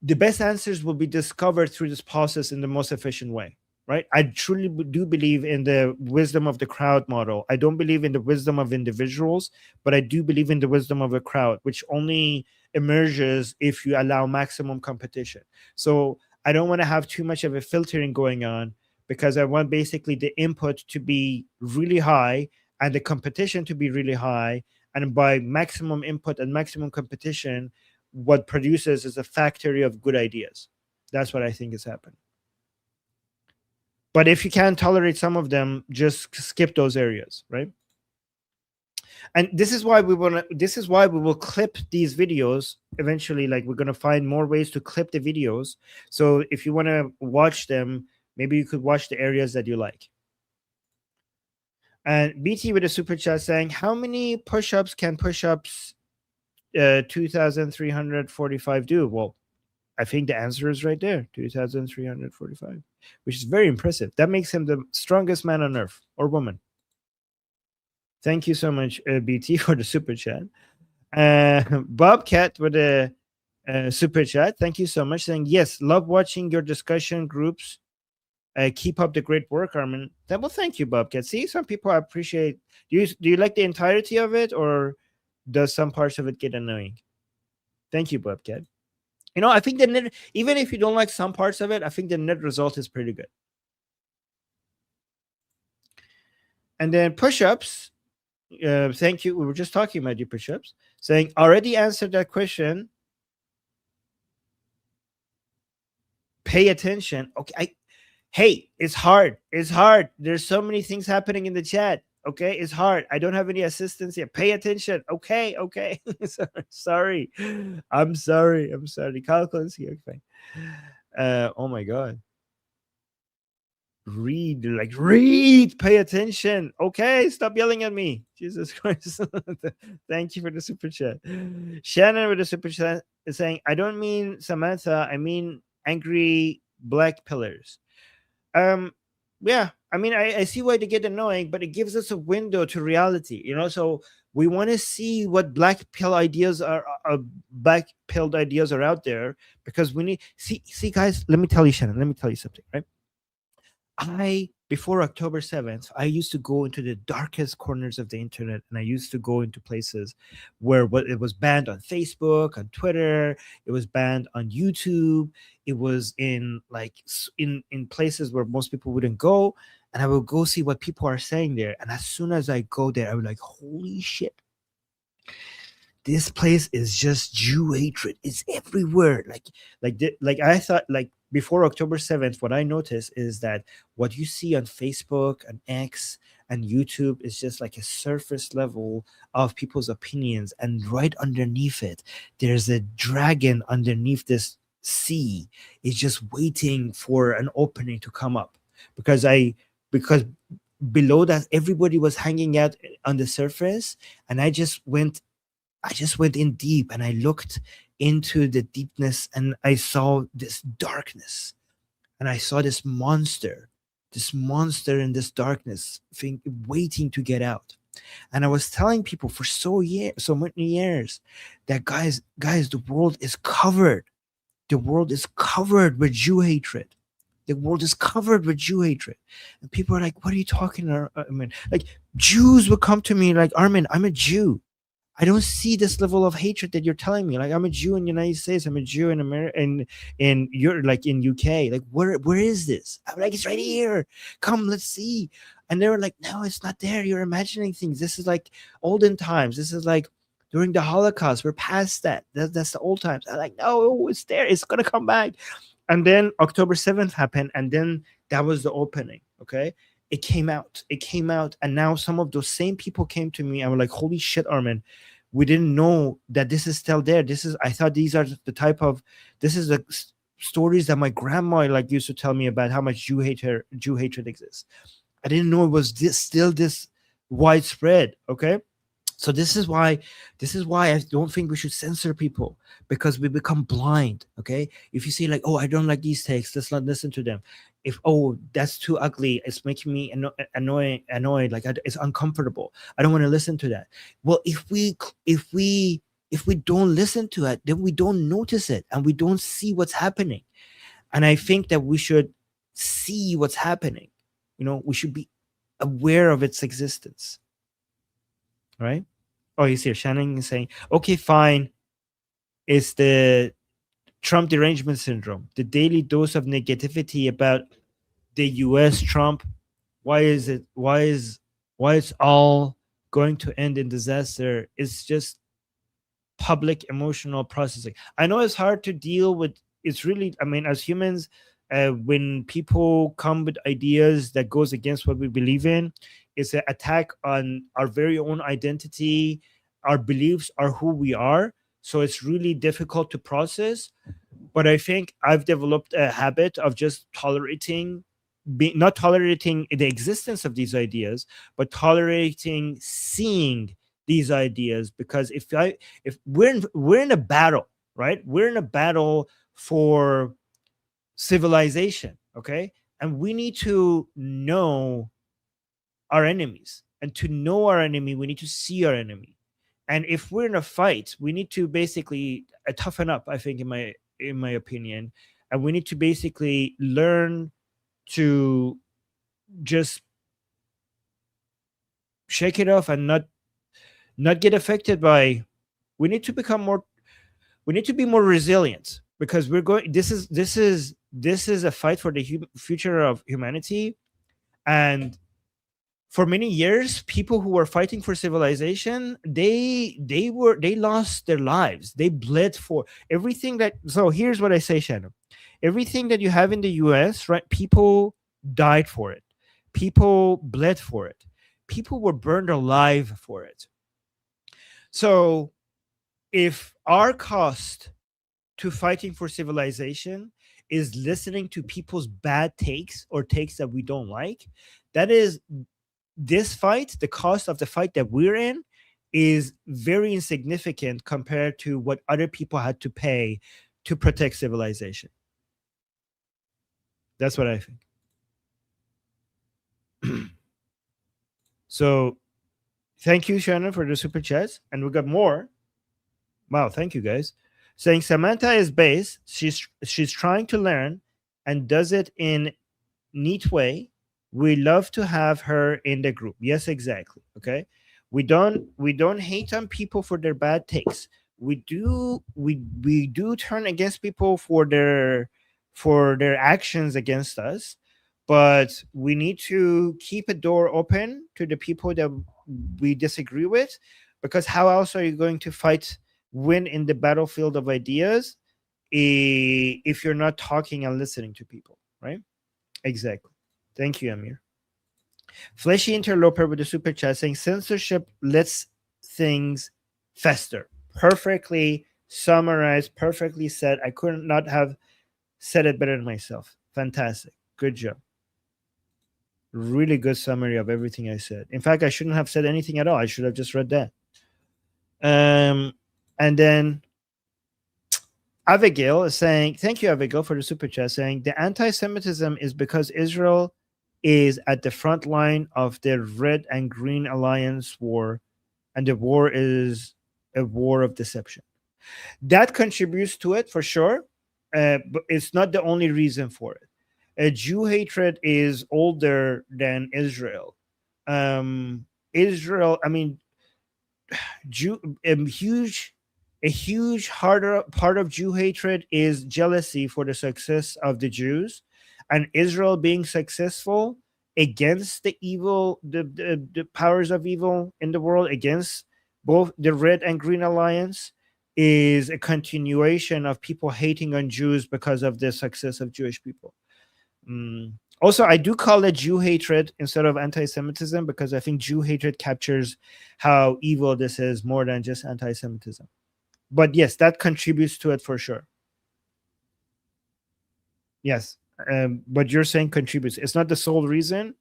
A: the best answers will be discovered through this process in the most efficient way, right? I truly do believe in the wisdom of the crowd model. I don't believe in the wisdom of individuals, but I do believe in the wisdom of a crowd, which only emerges if you allow maximum competition. So I don't want to have too much of a filtering going on, because I want basically the input to be really high and the competition to be really high. And by maximum input and maximum competition, what produces is a factory of good ideas. That's what I think is happening. But if you can't tolerate some of them, just skip those areas, right? And this is why we will clip these videos eventually. Like, we're going to find more ways to clip the videos. So if you want to watch them, maybe you could watch the areas that you like. And BT with a super chat saying, how many push-ups can push-ups 2,345 do? Well, I think the answer is right there, 2,345, which is very impressive. That makes him the strongest man on earth, or woman. Thank you so much, BT, for the super chat. Bobcat with a super chat. Thank you so much. Saying, yes, love watching your discussion groups. Keep up the great work, Armin. Well, thank you, Bobcat. See, some people appreciate. Do you like the entirety of it, or does some parts of it get annoying? Thank you, Bobcat. I think the net, even if you don't like some parts of it, I think the net result is pretty good. And then push-ups. Thank you. We were just talking about your push-ups. Saying, already answered that question. Pay attention. Okay, Hey, it's hard. It's hard. There's so many things happening in the chat. Okay, it's hard. I don't have any assistance here. Pay attention. Okay, okay. Sorry. I'm sorry. I'm sorry. Calculus here. Okay. Oh my god. Read, like read, pay attention. Okay, stop yelling at me. Jesus Christ. Thank you for the super chat. Shannon with the super chat is saying, I don't mean Samantha, I mean angry black pillars. Yeah, I mean, I see why they get annoying, but it gives us a window to reality, you know. So we want to see what black pilled ideas are out there, because we need see guys, let me tell you, Shannon, let me tell you something, right? I Before October 7th, I used to go into the darkest corners of the internet, and I used to go into places where it was banned on Facebook, on Twitter, it was banned on YouTube, it was in in places where most people wouldn't go, and I would go see what people are saying there. And as soon as I go there, I would like, holy shit, this place is just Jew hatred. It's everywhere. Like I thought, like before October 7th, what I noticed is that what you see on Facebook and X and YouTube is just like a surface level of people's opinions, and right underneath it, there's a dragon underneath this sea. It's just waiting for an opening to come up, because below that everybody was hanging out on the surface, and I just went in deep, and I looked into the deepness, and I saw this darkness, and I saw this monster in this darkness thing waiting to get out. And I was telling people for so many years that guys, the world is covered with Jew hatred. The world is covered with Jew hatred. And people are like, what are you talking about? I mean, like, Jews would come to me like, Armin, I'm a Jew. I don't see this level of hatred that you're telling me. Like, I'm a Jew in the United States. I'm a Jew in America, in Europe, like in UK. Like, where is this? I'm like, it's right here. Come, let's see. And they were like, no, it's not there. You're imagining things. This is like olden times. This is like during the Holocaust. We're past that. That's the old times. I'm like, no, it's there. It's gonna come back. And then October 7th happened, and then that was the opening. Okay. It came out, and now some of those same people came to me and were like, holy shit, Armin, we didn't know that this is still there. I thought these are the type of, this is the stories that my grandma like used to tell me about how much Jew hatred exists. I didn't know it was still this widespread. Okay. So this is why I don't think we should censor people, because we become blind. Okay, if you say like, oh, I don't like these takes, let's not listen to them. If, oh, that's too ugly, it's making me annoyed, like it's uncomfortable, I don't want to listen to that. Well, if we don't listen to it, then we don't notice it, and we don't see what's happening. And I think that we should see what's happening. We should be aware of its existence, right? Oh, he's here. Shannon is saying, okay, fine. It's the Trump derangement syndrome, the daily dose of negativity about the US Trump. Why is it's all going to end in disaster? It's just public emotional processing. I know it's hard to deal with. It's really, I mean, as humans, when people come with ideas that goes against what we believe in, it's an attack on our very own identity. Our beliefs are who we are, so it's really difficult to process. But I think I've developed a habit of just not tolerating the existence of these ideas, but tolerating seeing these ideas. Because if we're in a battle, right? We're in a battle for civilization, okay? And we need to know our enemies. And to know our enemy, we need to see our enemy. And if we're in a fight, we need to basically toughen up, I think, in my opinion. And we need to basically learn to just shake it off and not get affected by. We need to be more resilient, because this is a fight for the future of humanity. And for many years, people who were fighting for civilization, they lost their lives. They bled for everything that. So here's what I say, Shannon. Everything that you have in the US, right? People died for it. People bled for it. People were burned alive for it. So if our cost to fighting for civilization is listening to people's bad takes or takes that we don't like, that is this fight, the cost of the fight that we're in is very insignificant compared to what other people had to pay to protect civilization. That's what I think. So thank you, Shannon, for the super chats. And we got more. Wow, thank you guys. Saying Samantha is base. She's trying to learn and does it in neat way. We love to have her in the group. Yes, exactly. Okay. We don't hate on people for their bad takes. We do turn against people for their actions against us, but we need to keep a door open to the people that we disagree with, because how else are you going to win in the battlefield of ideas if you're not talking and listening to people, right? Exactly. Thank you, Amir. Fleshy Interloper with the super chat saying censorship lets things fester. Perfectly summarized, perfectly said. I could not have said it better than myself. Fantastic. Good job. Really good summary of everything I said. In fact, I shouldn't have said anything at all. I should have just read that. And then Abigail is saying, thank you, Abigail, for the super chat, saying the anti-Semitism is because Israel is at the front line of the Red and Green Alliance war, and the war is a war of deception. That contributes to it for sure, but it's not the only reason for it. Jew hatred is older than Israel. Israel, I mean, a huge harder part of Jew hatred is jealousy for the success of the Jews, and Israel being successful against the powers of evil in the world, against both the Red and Green Alliance, is a continuation of people hating on Jews because of the success of Jewish people. Also, I do call it Jew hatred instead of anti-Semitism, because I think Jew hatred captures how evil this is more than just anti-Semitism. But yes, that contributes to it for sure. Yes, but you're saying contributes. It's not the sole reason,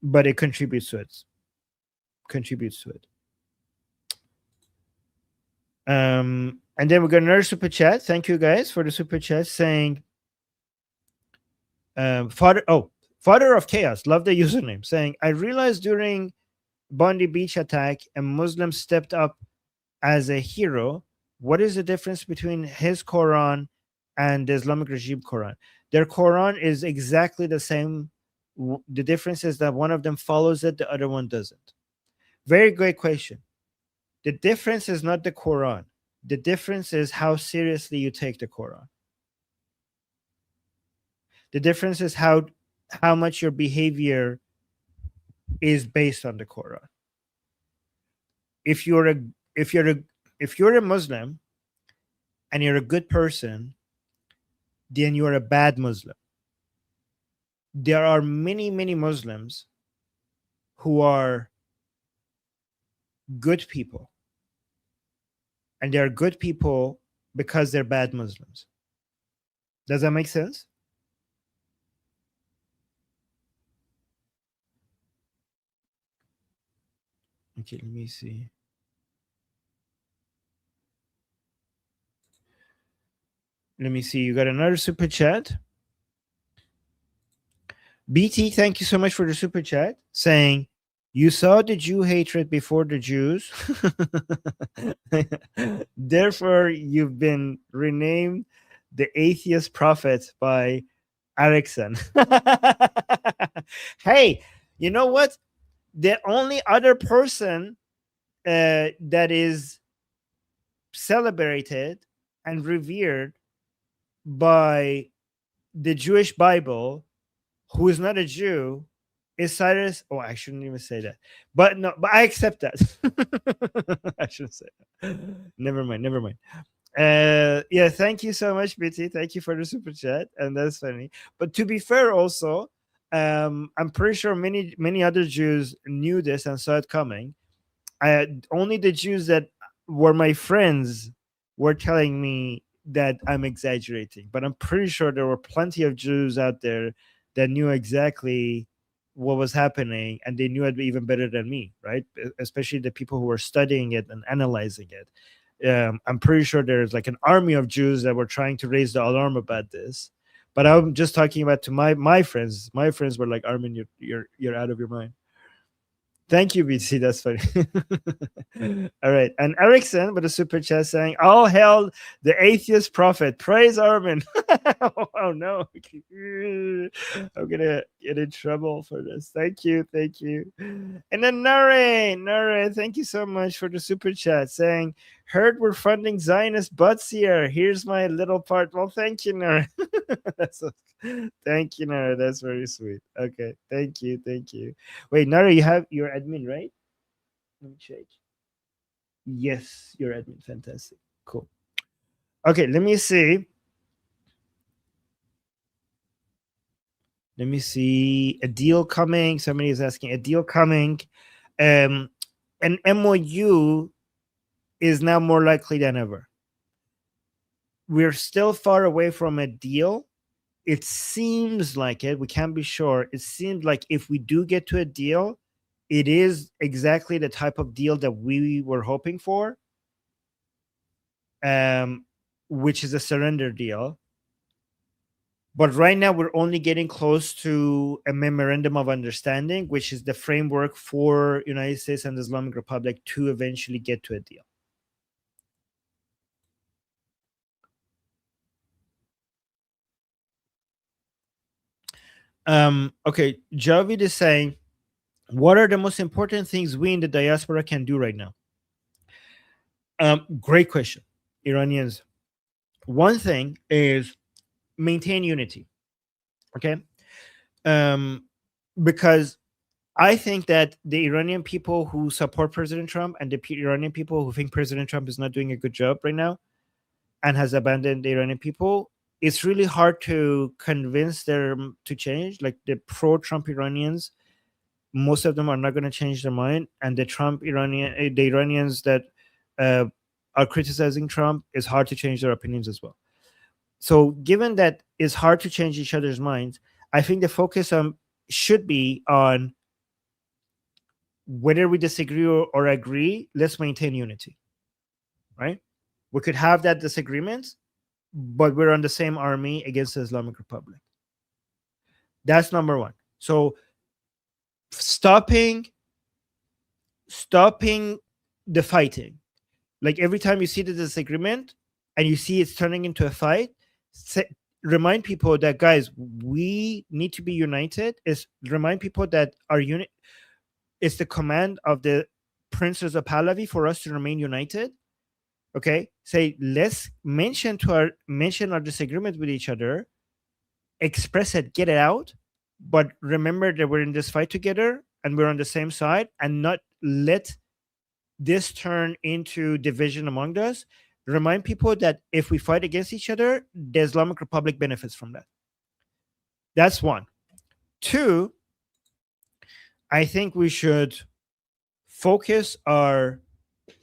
A: but it contributes to it. And then we got another super chat. Thank you guys for the super chat saying, Father of Chaos, love the username, saying, I realized during Bondi Beach attack, a Muslim stepped up as a hero. What is the difference between his Quran and the Islamic regime Quran? Their Quran is exactly the same. The difference is that one of them follows it, the other one doesn't. Very great question. The difference is not the Quran. The difference is how seriously you take the Quran. The difference is how much your behavior is based on the Quran. If you're a Muslim and you're a good person, then you're a bad Muslim. There are many, many Muslims who are good people, and they're good people because they're bad Muslims. Does that make sense? Okay, let me see. You got another super chat. BT, thank you so much for the super chat, saying, you saw the Jew hatred before the Jews. Therefore, you've been renamed the atheist prophet by Erickson. Hey, you know what? The only other person that is celebrated and revered by the Jewish Bible who is not a Jew is Cyrus. Oh, I shouldn't even say that. But no, but I accept that. I shouldn't say that. Never mind. Yeah, thank you so much, BT. Thank you for the super chat. And that's funny. But to be fair, also, I'm pretty sure many other Jews knew this and saw it coming. Only the Jews that were my friends were telling me that I'm exaggerating, but I'm pretty sure there were plenty of Jews out there that knew exactly what was happening, and they knew it even better than me, right? Especially the people who were studying it and analyzing it. I'm pretty sure there's like an army of Jews that were trying to raise the alarm about this. But I'm just talking about to my friends. My friends were like, Armin, you're out of your mind. Thank you, BC. That's funny. All right. And Erickson with a super chat saying, all hail the atheist prophet. Praise Armin. Oh, no. I'm going to get in trouble for this. Thank you. Thank you. And then Nare, thank you so much for the super chat saying, heard we're funding Zionist butts here. Here's my little part. Well, thank you, Nare. That's thank you, Nare. That's very sweet. Okay. Thank you. Thank you. Wait, Nara, you have your admin, right? Let me check. Yes, your admin. Fantastic. Cool. Okay, let me see. Let me see. A deal coming. Somebody is asking a deal coming. An MOU is now more likely than ever. We're still far away from a deal. It seems like it. We can't be sure. It seems like if we do get to a deal, it is exactly the type of deal that we were hoping for, which is a surrender deal. But right now, we're only getting close to a memorandum of understanding, which is the framework for United States and the Islamic Republic to eventually get to a deal. Okay, Javid is saying, what are the most important things we in the diaspora can do right now? Great question, Iranians. One thing is maintain unity. Okay. Because I think that the Iranian people who support President Trump and the Iranian people who think President Trump is not doing a good job right now and has abandoned the Iranian people, it's really hard to convince them to change. Like the pro-Trump Iranians, most of them are not going to change their mind, and the Iranians that are criticizing Trump, is hard to change their opinions as well. So, given that it's hard to change each other's minds, I think the focus should be on whether we disagree or agree. Let's maintain unity, right? We could have that disagreement, but we're on the same army against the Islamic Republic. That's number one. So, stopping the fighting. Like every time you see the disagreement and you see it's turning into a fight, remind people that, guys, we need to be united. Remind people that our unit is the command of the princes of Pahlavi for us to remain united. Okay, say let's mention our disagreement with each other, express it, get it out, but remember that we're in this fight together and we're on the same side, and not let this turn into division among us. Remind people that if we fight against each other, the Islamic Republic benefits from that. That's one. Two, I think we should focus our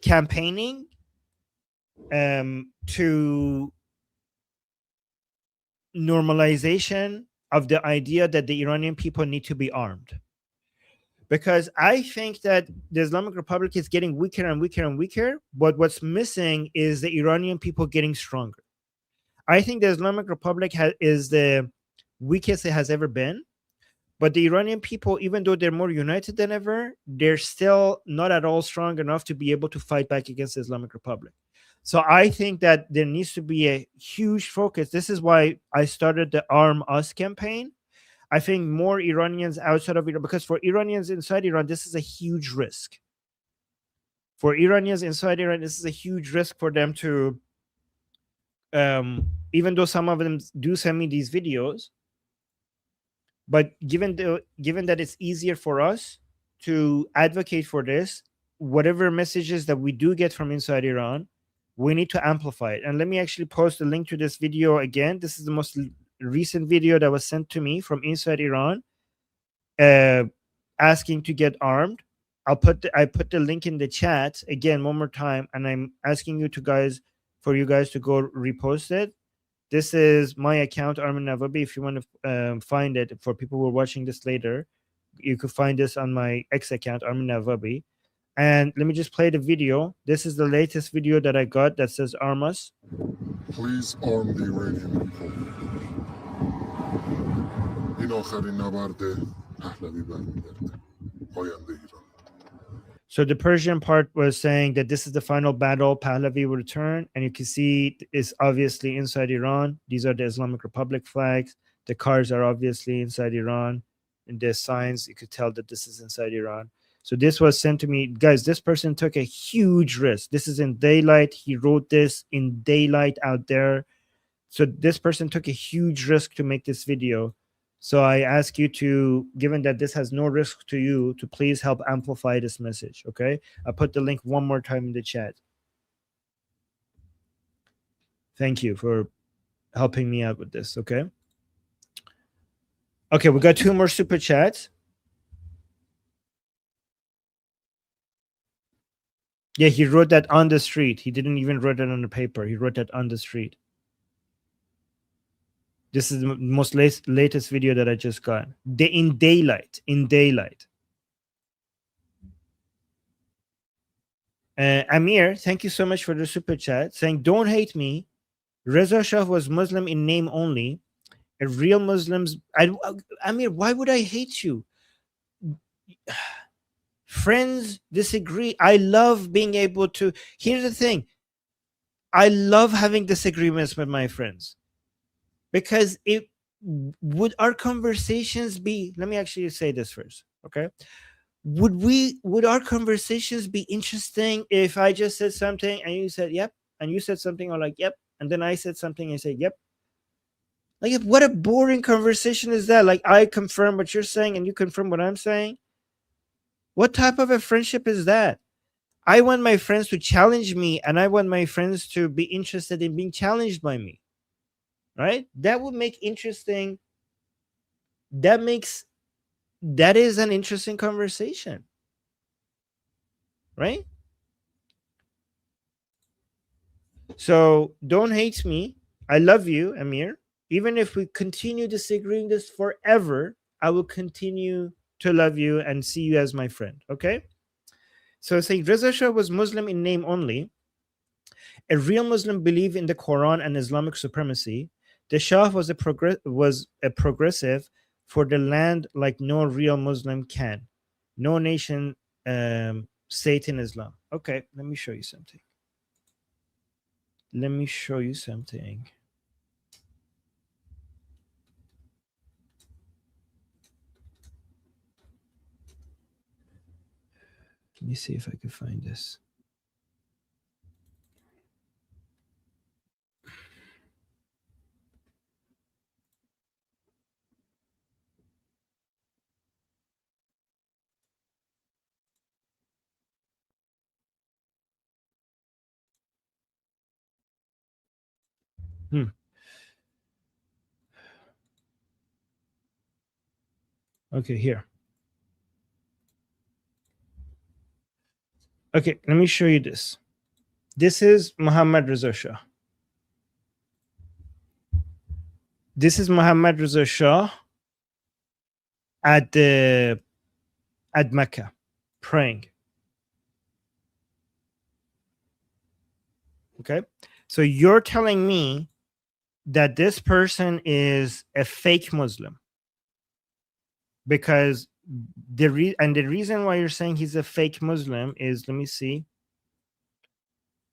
A: campaigning to normalization of the idea that the Iranian people need to be armed. Because I think that the Islamic Republic is getting weaker and weaker and weaker, but what's missing is the Iranian people getting stronger. I think the Islamic Republic is the weakest it has ever been, but the Iranian people, even though they're more united than ever, they're still not at all strong enough to be able to fight back against the Islamic Republic. So I think that there needs to be a huge focus. This is why I started the Arm Us campaign. I think more Iranians outside of Iran, because for Iranians inside Iran, this is a huge risk. For Iranians inside Iran, this is a huge risk for them to, even though some of them do send me these videos, but given that it's easier for us to advocate for this, whatever messages that we do get from inside Iran, we need to amplify it. And let me actually post a link to this video again. This is the most recent video that was sent to me from inside Iran. uh, asking to get armed. I put the link in the chat again one more time, and I'm asking you to guys for you guys to go repost it. This is my account, Armin Navabi. If you want to find it for people who are watching this later, you could find this on my X account, Armin Navabi. And let me just play the video. This is the latest video that I got that says arm us.
B: Please arm the Iranian people. این آخرین نبرد پهلوی برمیگرده. پاینده ایران.
A: So the Persian part was saying that this is the final battle. Pahlavi will return, and you can see it's obviously inside Iran. These are the Islamic Republic flags. The cars are obviously inside Iran, and the signs you could tell that this is inside Iran. So this was sent to me, guys. This person took a huge risk. This is in daylight. He wrote this in daylight out there. So this person took a huge risk to make this video. So I ask you to, given that this has no risk to you, to please help amplify this message, okay? I put the link one more time in the chat. Thank you for helping me out with this, okay? Okay, we got 2 more super chats. Yeah, he wrote that on the street. He didn't even write it on the paper. He wrote that on the street. This is the most latest video that I just got. In daylight. Amir, thank you so much for the super chat. Saying, don't hate me. Reza Shah was Muslim in name only. A real Muslims. Amir, why would I hate you? Friends disagree. I love being able to. Here's the thing. I love having disagreements with my friends. Because would our conversations be, let me actually say this first, okay? Would our conversations be interesting if I just said something and you said, yep, and you said something, or like, yep, and then I said something and you said, yep? Like, what a boring conversation is that? Like, I confirm what you're saying and you confirm what I'm saying? What type of a friendship is that? I want my friends to challenge me, and I want my friends to be interested in being challenged by me. Right? That would make interesting. That is an interesting conversation. Right? So don't hate me. I love you, Amir. Even if we continue disagreeing this forever, I will continue to love you and see you as my friend. Okay? So saying Reza Shah was Muslim in name only. A real Muslim believed in the Quran and Islamic supremacy. The Shah was a progressive for the land like no real Muslim can. No nation state in Islam. Okay, let me show you something. Let me see if I can find this. Okay, here. Okay, let me show you this. This is Muhammad Reza Shah. This is Muhammad Reza Shah at Mecca praying. Okay, so you're telling me that this person is a fake Muslim because the reason why you're saying he's a fake Muslim is, let me see.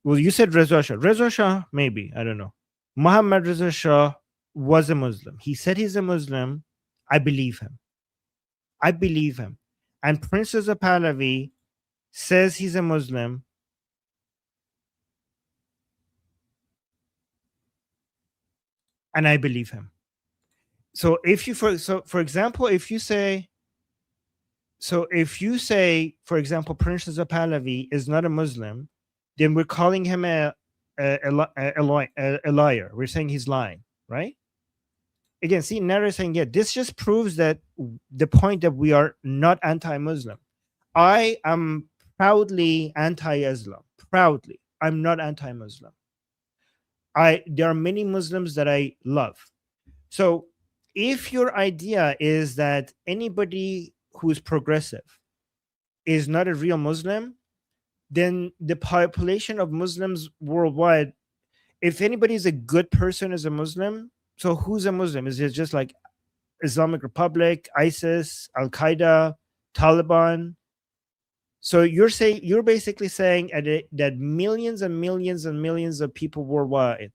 A: Well, you said Reza Shah. Reza Shah, maybe, I don't know. Muhammad Reza Shah was a Muslim. He said he's a Muslim. I believe him. And Prince Reza Pahlavi says he's a Muslim. And I believe him. So if you, for example, if you say, for example, Prince Reza Pahlavi is not a Muslim, then we're calling him a liar. We're saying he's lying, right? Again, see, Nara is saying, yeah, this just proves that the point that we are not anti-Muslim. I am proudly anti-Islam. Proudly. I'm not anti-Muslim. There are many Muslims that I love. So if your idea is that anybody who's progressive is not a real Muslim, then the population of Muslims worldwide, if anybody is a good person as a Muslim, so who's a Muslim? Is it just like Islamic Republic, ISIS, Al Qaeda, Taliban? So you're basically saying that millions and millions and millions of people worldwide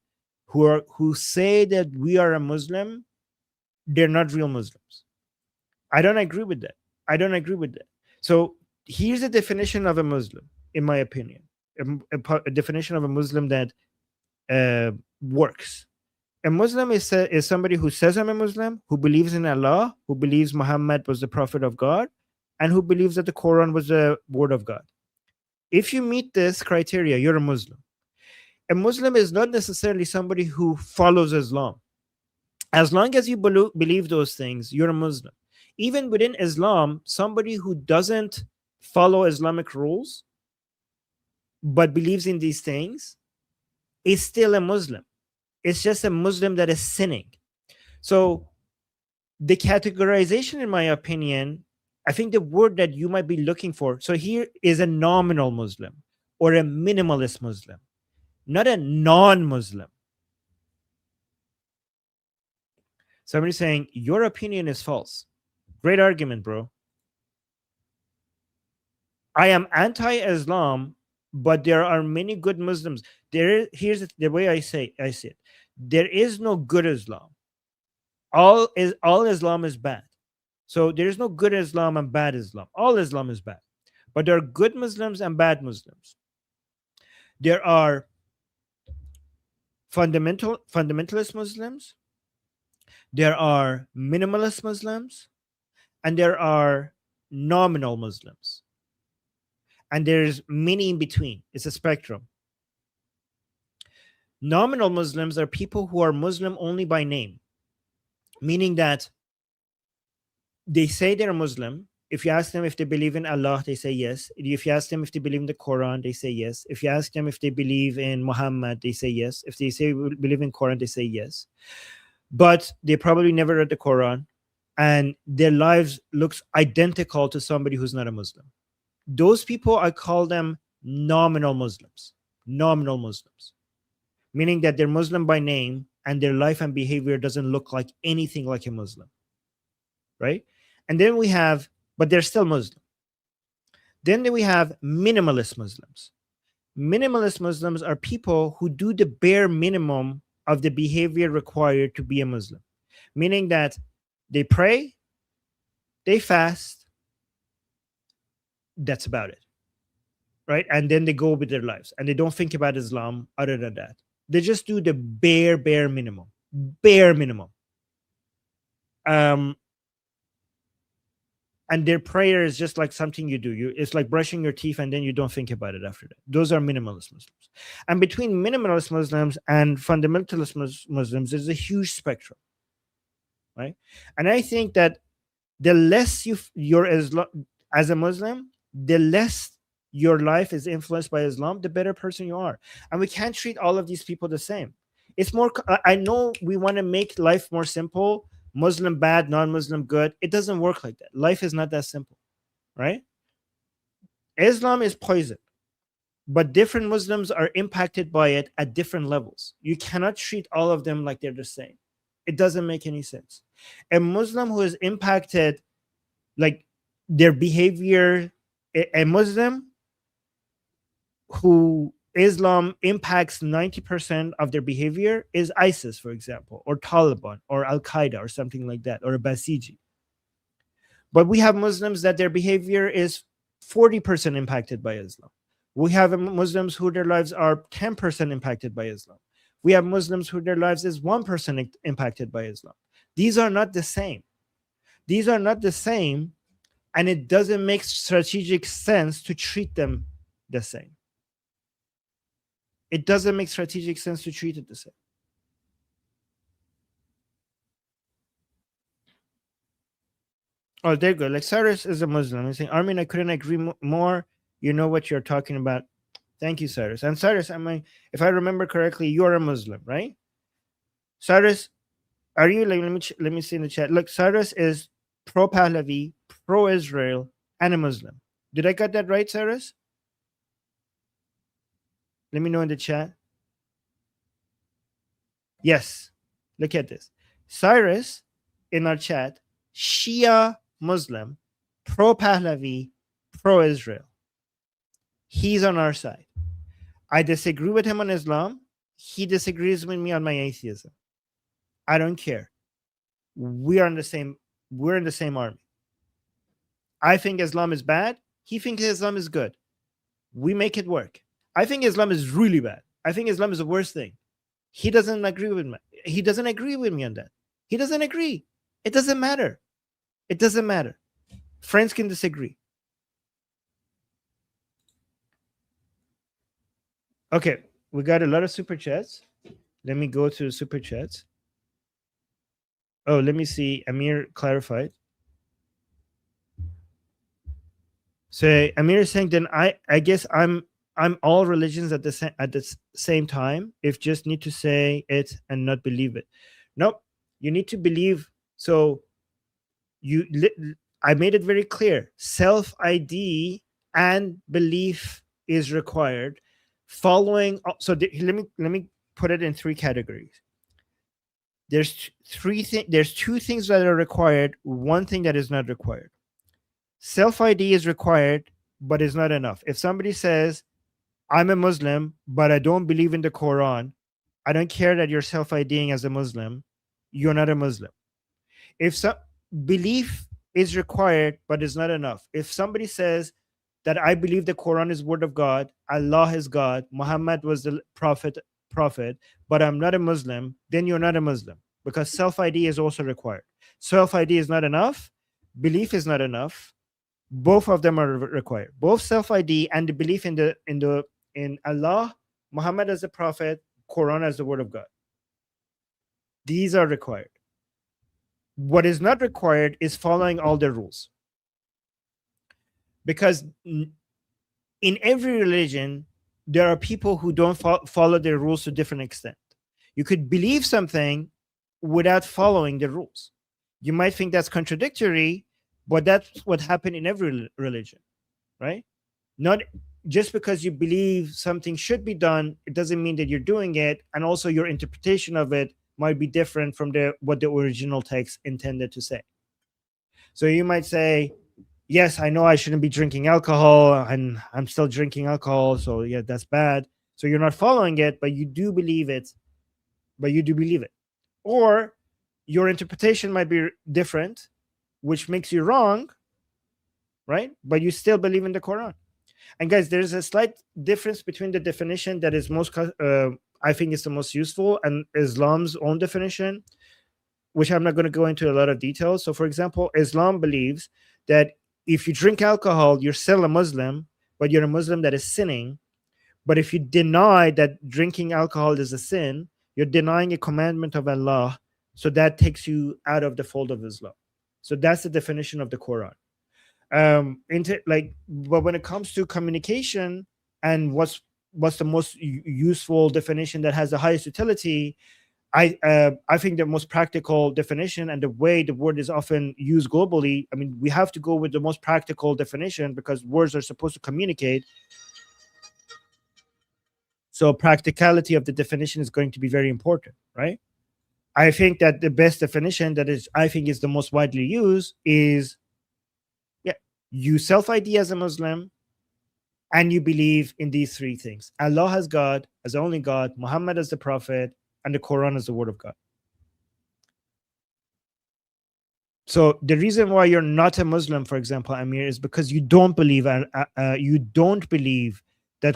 A: who say that we are a Muslim, they're not real Muslims. I don't agree with that. I don't agree with that. So here's a definition of a Muslim, in my opinion, a definition of a Muslim that works. A Muslim is somebody who says I'm a Muslim, who believes in Allah, who believes Muhammad was the prophet of God, and who believes that the Quran was the word of God. If you meet this criteria, you're a Muslim. A Muslim is not necessarily somebody who follows Islam. As long as you believe those things, you're a Muslim. Even within Islam, somebody who doesn't follow Islamic rules but believes in these things is still a Muslim. It's just a Muslim that is sinning. So the categorization, in my opinion, I think the word that you might be looking for, so here is a nominal Muslim or a minimalist Muslim, not a non-Muslim. Somebody's saying, your opinion is false. Great argument, bro. I am anti-Islam, but there are many good Muslims. Here's the way I see it. There is no good Islam. All Islam is bad. So there is no good Islam and bad Islam. All Islam is bad. But there are good Muslims and bad Muslims. There are fundamentalist Muslims. There are minimalist Muslims. And there are nominal Muslims. And there's many in between. It's a spectrum. Nominal Muslims are people who are Muslim only by name, meaning that they say they're Muslim. If you ask them if they believe in Allah, they say yes. If you ask them if they believe in the Quran, they say yes. If you ask them if they believe in Muhammad, they say yes. If they say believe in Quran, they say yes. But they probably never read the Quran, and their lives looks identical to somebody who's not a Muslim. Those people, I call them nominal Muslims. Nominal Muslims, meaning that they're Muslim by name and their life and behavior doesn't look like anything like a Muslim, right? And then we have, but they're still Muslim. Then we have minimalist Muslims. Minimalist Muslims are people who do the bare minimum of the behavior required to be a Muslim, meaning that they pray, they fast, that's about it, right? And then they go with their lives and they don't think about Islam other than that. They just do the bare minimum. And their prayer is just like something you do. It's like brushing your teeth and then you don't think about it after that. Those are minimalist Muslims. And between minimalist Muslims and fundamentalist Muslims, there's a huge spectrum, right? And I think that the less you're as a Muslim, the less your life is influenced by Islam, the better person you are. And we can't treat all of these people the same. It's more, I know we want to make life more simple. Muslim bad, non-Muslim good. It doesn't work like that. Life is not that simple, right? Islam is poison, but different Muslims are impacted by it at different levels. You cannot treat all of them like they're the same. It doesn't make any sense. A Muslim who is impacted, like their behavior, a Muslim who Islam impacts 90% of their behavior is ISIS, for example, or Taliban, or Al Qaeda, or something like that, or a Basiji. But we have Muslims that their behavior is 40% impacted by Islam. We have Muslims who their lives are 10% impacted by Islam. We have Muslims who their lives is 1% impacted by Islam. These are not the same. These are not the same, and it doesn't make strategic sense to treat them the same. It doesn't make strategic sense to treat it the same. Oh, there you go. Like Cyrus is a Muslim. I'm saying, Armin, I couldn't agree more. You know what you're talking about. Thank you, Cyrus. And Cyrus, if I remember correctly, you're a Muslim, right? Cyrus, are you? Like, let me see in the chat. Look, Cyrus is pro Pahlavi, pro Israel, and a Muslim. Did I get that right, Cyrus? Let me know in the chat. Yes. Look at this. Cyrus in our chat, Shia Muslim, pro Pahlavi, pro Israel. He's on our side. I disagree with him on Islam. He disagrees with me on my atheism. I don't care. We're in the same army. I think Islam is bad. He thinks Islam is good. We make it work. I think Islam is really bad. I think Islam is the worst thing. He doesn't agree with me. He doesn't agree with me on that. He doesn't agree. It doesn't matter. It doesn't matter. Friends can disagree. Okay, we got a lot of super chats. Let me go to super chats. Oh, let me see. Amir clarified. So Amir is saying, then I guess I'm all religions at the same time. If just need to say it and not believe it. Nope, you need to believe. So I made it very clear. Self ID and belief is required. Following. So let me put it in three categories. There's two things that are required. One thing that is not required. Self ID is required, but is not enough. If somebody says, I'm a Muslim, but I don't believe in the Quran, I don't care that you're self IDing as a Muslim, you're not a Muslim. If some belief is required, but is not enough. If somebody says that I believe the Quran is word of God, Allah is God, Muhammad was the prophet, but I'm not a Muslim, then you're not a Muslim, because self ID is also required. Self ID is not enough. Belief is not enough. Both of them are required. Both self ID and the belief in Allah, Muhammad as a prophet, Quran as the word of God. These are required. What is not required is following all the rules. Because in every religion, there are people who don't follow the rules to a different extent. You could believe something without following the rules. You might think that's contradictory, but that's what happened in every religion, right? Not just because you believe something should be done, it doesn't mean that you're doing it. And also your interpretation of it might be different from what the original text intended to say. So you might say, yes, I know I shouldn't be drinking alcohol, and I'm still drinking alcohol. So yeah, that's bad. So you're not following it, but you do believe it. Or your interpretation might be different, which makes you wrong, right? But you still believe in the Quran. And guys, there's a slight difference between the definition that is I think is the most useful, and Islam's own definition, which I'm not going to go into a lot of details. So for example, Islam believes that if you drink alcohol, you're still a Muslim, but you're a Muslim that is sinning. But if you deny that drinking alcohol is a sin, you're denying a commandment of Allah. So that takes you out of the fold of Islam. So that's the definition of the Quran. But when it comes to communication and what's the most useful definition that has the highest utility, I think the most practical definition, and the way the word is often used globally, I mean, we have to go with the most practical definition because words are supposed to communicate. So practicality of the definition is going to be very important, right? I think that the best definition that is the most widely used is, you self-ID as a Muslim, and you believe in these three things: Allah as God, as the only God, Muhammad as the prophet, and the Quran as the word of God. So the reason why you're not a Muslim, for example, Amir, is because you don't believe that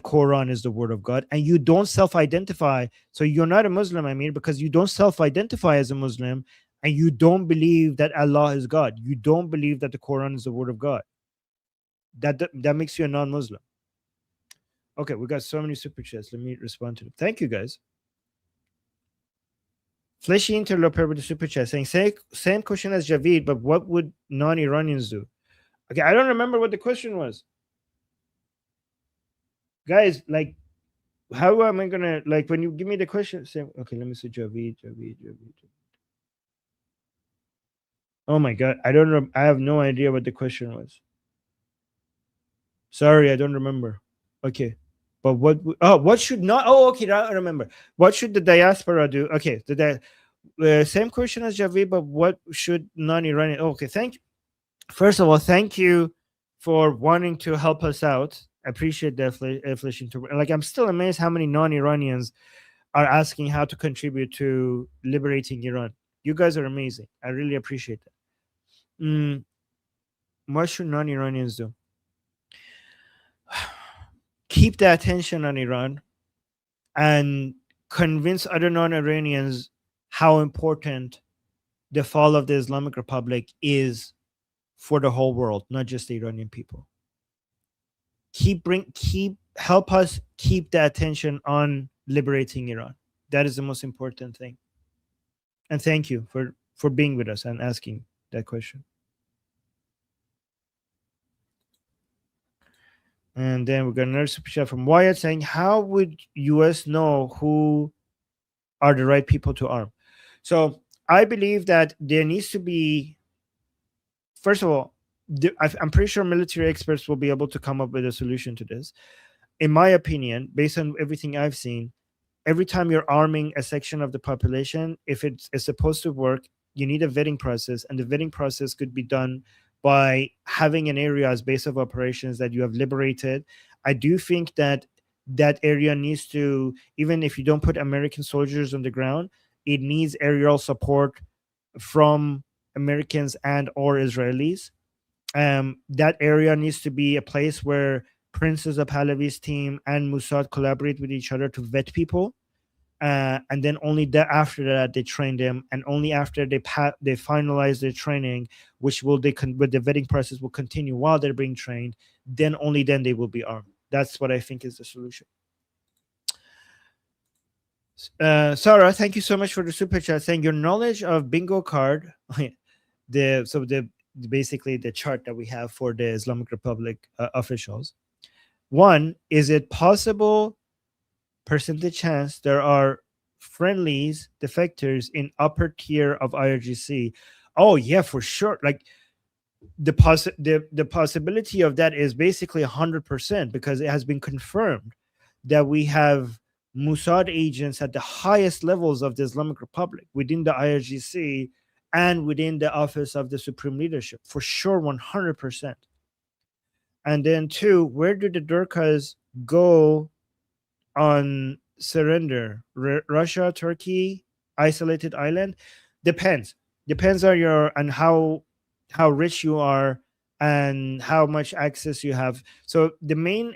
A: Quran is the word of God, and you don't self-identify. So you're not a Muslim, Amir, because you don't self-identify as a Muslim, and you don't believe that Allah is God. You don't believe that the Quran is the word of God. That makes you a non-Muslim. Okay, we got so many super chats. Let me respond to them. Thank you, guys. Fleshy interloper with the super chat saying same question as Javid, but what would non-Iranians do? Okay, I don't remember what the question was. Guys, like, how am I gonna, like, when you give me the question? Say, okay, let me see Javid. Oh my god, I don't know. I have no idea what the question was. Sorry, I don't remember. Okay, but what should not? Oh, okay, now I remember. What should the diaspora do? Okay, same question as Javid, but what should non-Iranian? Okay, thank you. First of all, thank you for wanting to help us out. I appreciate that, Flish. Like, I'm still amazed how many non-Iranians are asking how to contribute to liberating Iran. You guys are amazing. I really appreciate that. What should non-Iranians do? Keep the attention on Iran and convince other non-Iranians how important the fall of the Islamic Republic is for the whole world, not just the Iranian people. Help us keep the attention on liberating Iran. That is the most important thing. And thank you for being with us and asking that question. And then we got another super chat from Wyatt saying, how would US know who are the right people to arm? So I believe that there needs to be, first of all, I'm pretty sure military experts will be able to come up with a solution to this. In my opinion, based on everything I've seen, every time you're arming a section of the population, if it's supposed to work, you need a vetting process, and the vetting process could be done by having an area as base of operations that you have liberated. I do think that that area needs to, even if you don't put American soldiers on the ground, it needs aerial support from Americans and or Israelis. That area needs to be a place where Princess of Pahlavi's team and Mossad collaborate with each other to vet people. And then only after that they train them, and only after they finalize their training, which with the vetting process will continue while they're being trained, then only then they will be armed. That's what I think is the solution. Sarah, thank you so much for the super chat saying your knowledge of bingo card, basically the chart that we have for the Islamic Republic officials. One, is it possible percentage chance there are friendlies defectors in upper tier of IRGC? Oh yeah, for sure. Like the possibility of that is basically 100%, because it has been confirmed that we have Mossad agents at the highest levels of the Islamic Republic within the IRGC and within the office of the supreme leadership, for sure, 100%. And then two, where do the Durkas go on surrender? Russia, Turkey, isolated island? Depends on how rich you are and how much access you have. So the main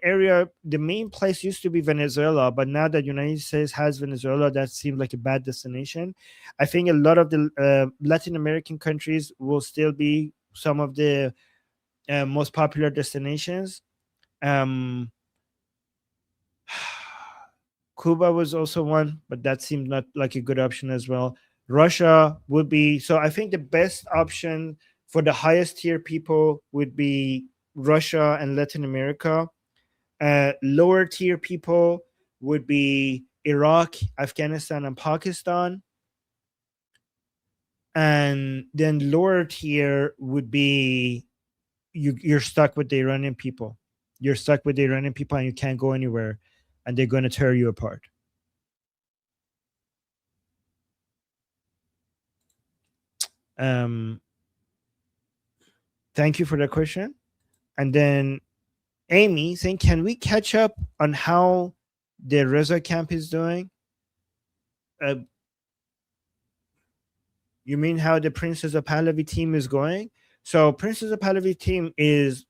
A: place used to be Venezuela, but now that United States has Venezuela, that seemed like a bad destination. I think a lot of the Latin American countries will still be some of the most popular destinations. Cuba was also one, but that seemed not like a good option as well. Russia would be, so I think the best option for the highest tier people would be Russia and Latin America. Lower tier people would be Iraq, Afghanistan, and Pakistan. And then lower tier would be you're stuck with the Iranian people. You're stuck with the Iranian people and you can't go anywhere, and they're going to tear you apart. Thank you for the question. And then Amy saying, can we catch up on how the Reza camp is doing? You mean how the Princess of Pahlavi team is going? So Princess of Pahlavi team is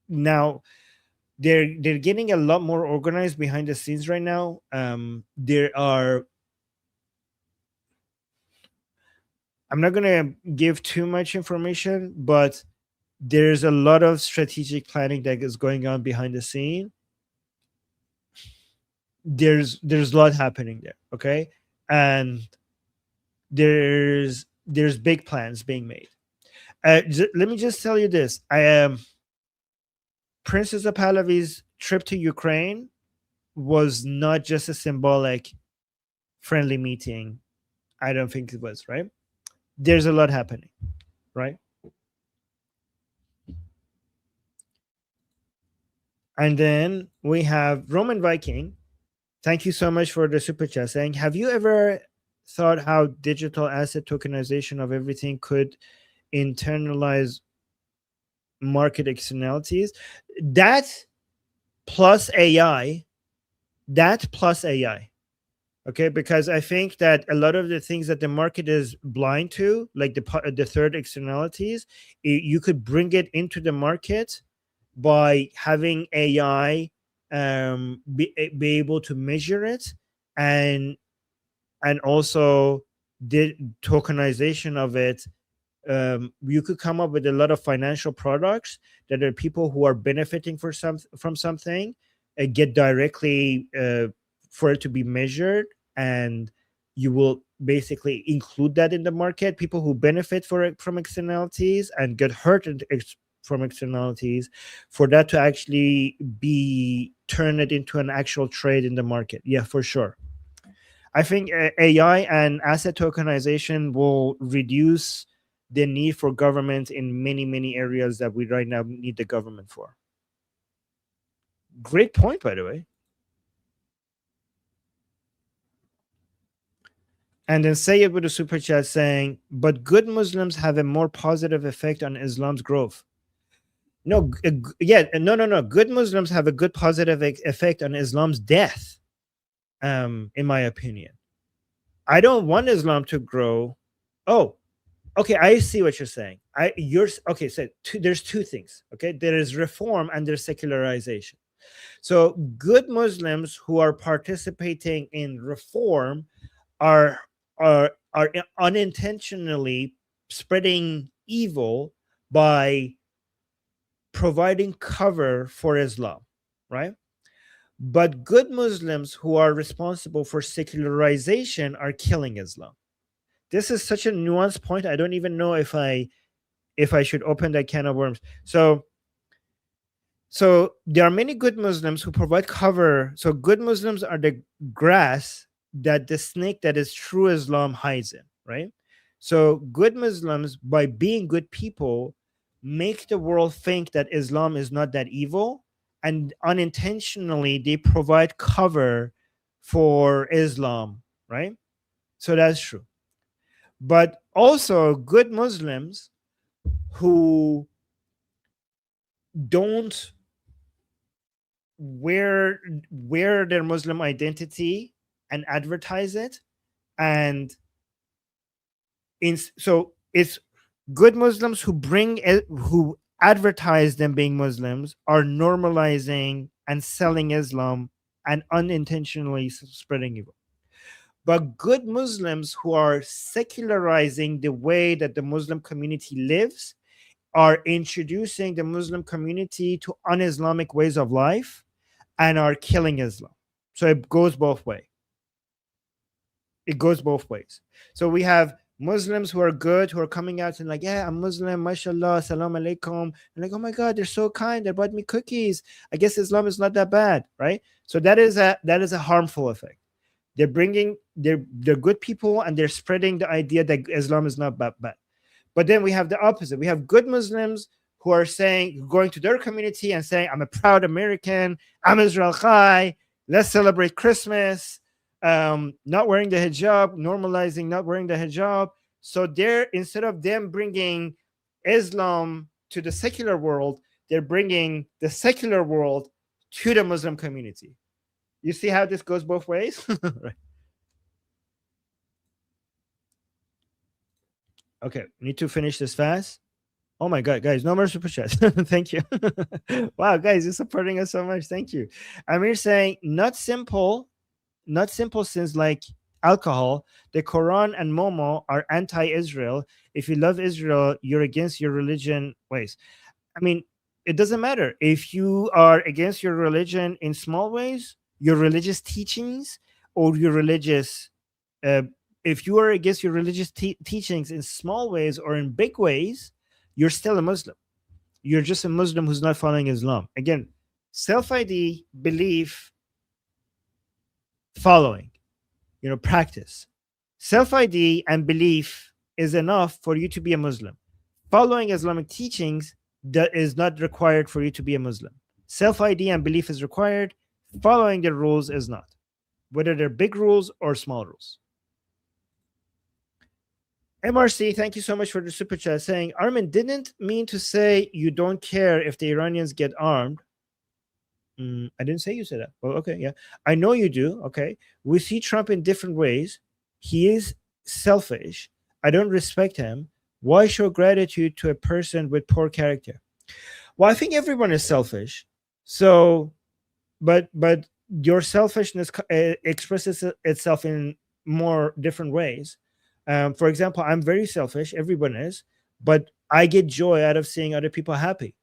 A: now, they're getting a lot more organized behind the scenes right now. There are, I'm not gonna give too much information, but there's a lot of strategic planning that is going on behind the scene. There's a lot happening there, okay? And there's big plans being made. Let me just tell you this: I am Princess of Pahlavi's trip to Ukraine was not just a symbolic friendly meeting. I don't think it was, right? There's a lot happening, right? And then we have Roman Viking. Thank you so much for the super chat saying, have you ever thought how digital asset tokenization of everything could internalize market externalities? That plus AI, okay, because I think that a lot of the things that the market is blind to, like the third externalities, you could bring it into the market by having AI be able to measure it, and also the tokenization of it. You could come up with a lot of financial products that are people who are benefiting from something, get directly for it to be measured, and you will basically include that in the market. People who benefit from externalities and get hurt from externalities, for that to actually be turn it into an actual trade in the market. Yeah, for sure. I think AI and asset tokenization will reduce the need for government in many areas that we right now need the government for. Great point, by the way. And then say it with a super chat saying, but good Muslims have a more positive effect on Islam's growth. No, no. Good Muslims have a good positive effect on Islam's death, in my opinion. I don't want Islam to grow. Oh, okay, I see what you're saying. Okay. So there's two things. Okay, there is reform and there's secularization. So good Muslims who are participating in reform are unintentionally spreading evil by providing cover for Islam, right? But good Muslims who are responsible for secularization are killing Islam. This is such a nuanced point. I don't even know if I should open that can of worms. So there are many good Muslims who provide cover. So good Muslims are the grass that the snake that is true Islam hides in, right? So good Muslims, by being good people, make the world think that Islam is not that evil, and unintentionally they provide cover for Islam, right? So that's true. But also good Muslims who don't wear their Muslim identity and advertise it, and so it's good Muslims who advertise them being Muslims are normalizing and selling Islam and unintentionally spreading evil. But good Muslims who are secularizing the way that the Muslim community lives are introducing the Muslim community to un-Islamic ways of life and are killing Islam. So it goes both ways. So we have Muslims who are good, who are coming out and like, yeah, I'm Muslim, mashallah, salam alaikum. And like, oh my God, they're so kind. They brought me cookies. I guess Islam is not that bad, right? So that is a harmful effect. They're good people and they're spreading the idea that Islam is not bad. But then we have the opposite. We have good Muslims who are going to their community and saying, I'm a proud American, I'm Israel Chai, let's celebrate Christmas, not wearing the hijab, normalizing not wearing the hijab. So instead of them bringing Islam to the secular world, they're bringing the secular world to the Muslim community. You see how this goes both ways? Right. Okay, need to finish this fast. Oh my God, guys, no more super chats. Thank you. Wow, guys, you're supporting us so much. Thank you. Amir saying, not simple since like alcohol, the Quran and Momo are anti-Israel. If you love Israel, you're against your religion ways. I mean, it doesn't matter. If you are against your religion in small ways, your religious teachings or your religious if you are against your religious teachings in small ways or in big ways, you're still a Muslim. You're just a Muslim who's not following Islam. Again, self ID, belief, following, practice. Self ID and belief is enough for you to be a Muslim. Following Islamic teachings that is not required for you to be a Muslim. Self ID and belief is required. Following the rules is not, whether they're big rules or small rules. MRC, thank you so much for the super chat saying, Armin didn't mean to say you don't care if the Iranians get armed. I didn't say you said that. Well, okay, yeah. I know you do. Okay. We see Trump in different ways. He is selfish. I don't respect him. Why show gratitude to a person with poor character? Well, I think everyone is selfish. So, but your selfishness expresses itself in more different ways. For example, I'm very selfish. Everyone is, but I get joy out of seeing other people happy.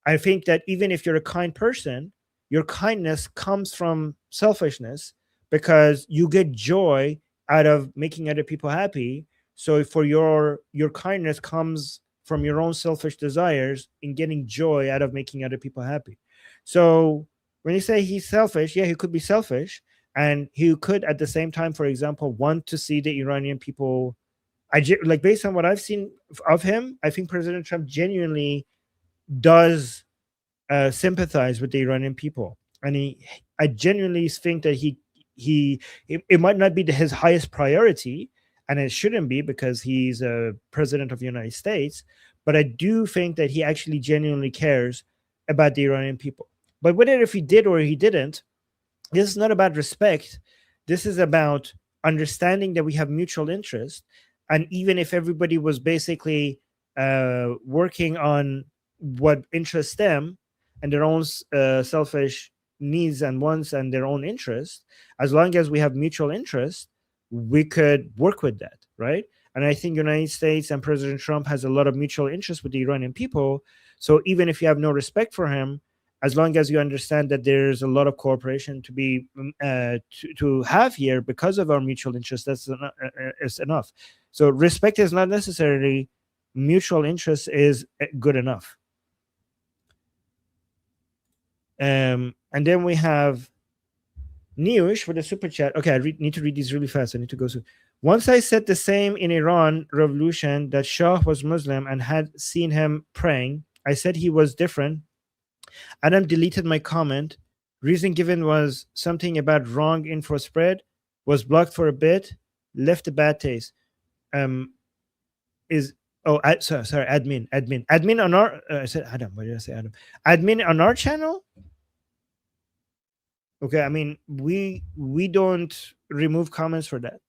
A: I think that even if you're a kind person, your kindness comes from selfishness because you get joy out of making other people happy. So for your kindness comes from your own selfish desires in getting joy out of making other people happy. So when you say he's selfish, yeah, he could be selfish, and he could at the same time, for example, want to see the Iranian people. Like based on what I've seen of him, I think President Trump genuinely does sympathize with the Iranian people, and I genuinely think that it might not be his highest priority, and it shouldn't be because he's a president of the United States, but I do think that he actually genuinely cares about the Iranian people. But whether if he did or he didn't, this is not about respect. This is about understanding that we have mutual interest, and even if everybody was basically working on what interests them and their own selfish needs and wants and their own interests, as long as we have mutual interest, we could work with that, right? And I think United States and President Trump has a lot of mutual interest with the Iranian people. So even if you have no respect for him, as long as you understand that there's a lot of cooperation to be to have here because of our mutual interest, that's is enough. So respect is not necessarily mutual interest is good enough. And then we have Newish for the super chat. Okay, I need to read these really fast. I need to go soon. Once I said the same in Iran revolution, that Shah was Muslim and had seen him praying. I said he was different. Adam deleted my comment. Reason given was something about wrong info spread, was blocked for a bit, left a bad taste. Sorry, admin on our I said Adam. Why did I say Adam? Admin on our channel. Okay, I mean we don't remove comments for that.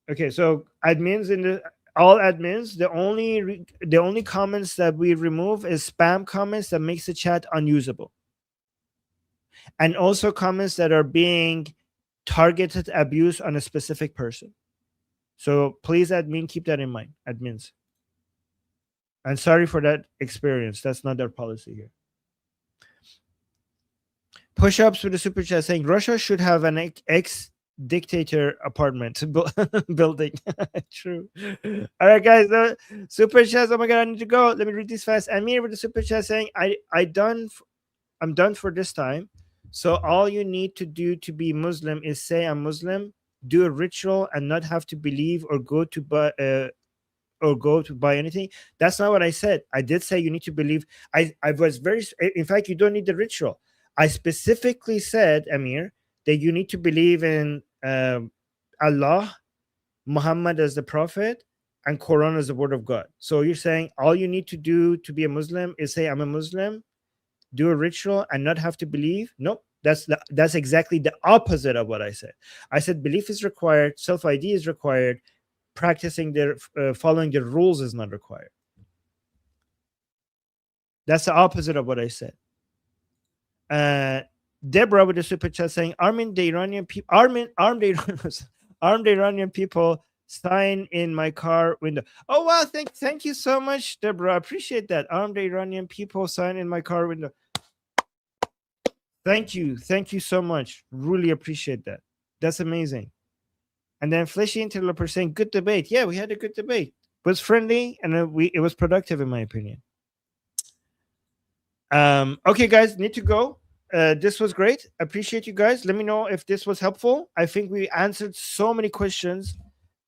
A: Okay, so admins all admins, the only comments that we remove is spam comments that makes the chat unusable, and also comments that are being targeted abuse on a specific person. So please, admin, keep that in mind, admins. And sorry for that experience. That's not our policy here. Push-ups with the super chat saying Russia should have an ex-dictator apartment building. True. All right, guys. Super chats. Oh my god, I need to go. Let me read this fast. Amir with the super chat saying I'm done for this time. So all you need to do to be Muslim is say I'm Muslim, do a ritual, and not have to believe or go to buy anything. That's not what I said. I did say you need to believe. I was very. In fact, you don't need the ritual. I specifically said, Amir, that you need to believe in Allah, Muhammad as the prophet, and Quran as the word of God. So you're saying all you need to do to be a Muslim is say I'm a Muslim, do a ritual, and not have to believe? Nope. That's exactly the opposite of what I said. I said belief is required, self-ID is required, practicing following the rules is not required. That's the opposite of what I said. Deborah with the super chat saying, arm the Iranian people sign in my car window. Oh wow, thank you so much, Deborah. I appreciate that. Arm the Iranian people sign in my car window. Thank you so much. Really appreciate that. That's amazing. And then Fleshy Interloper saying, good debate. Yeah, we had a good debate. It was friendly and it was productive, in my opinion. Okay, guys, need to go. This was great. Appreciate you guys. Let me know if this was helpful. I think we answered so many questions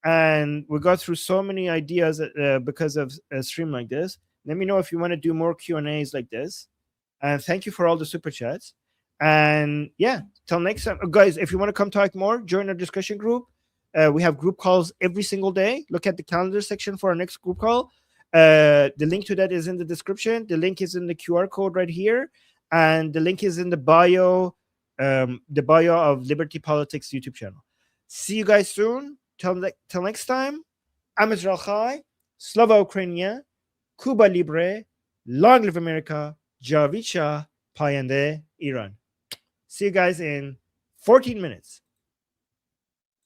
A: and we got through so many ideas because of a stream like this. Let me know if you want to do more Q&As like this. And thank you for all the super chats. And yeah, till next time. Guys, if you want to come talk more, join our discussion group. We have group calls every single day. Look at the calendar section for our next group call. The link to that is in the description. The link is in the QR code right here. And the link is in the bio of Liberty Politics YouTube channel. See you guys soon. Till next time. I'm Israel Chai. Slava Ukrainia. Cuba Libre. Long live America. Javicha Payande Iran. See you guys in 14 minutes.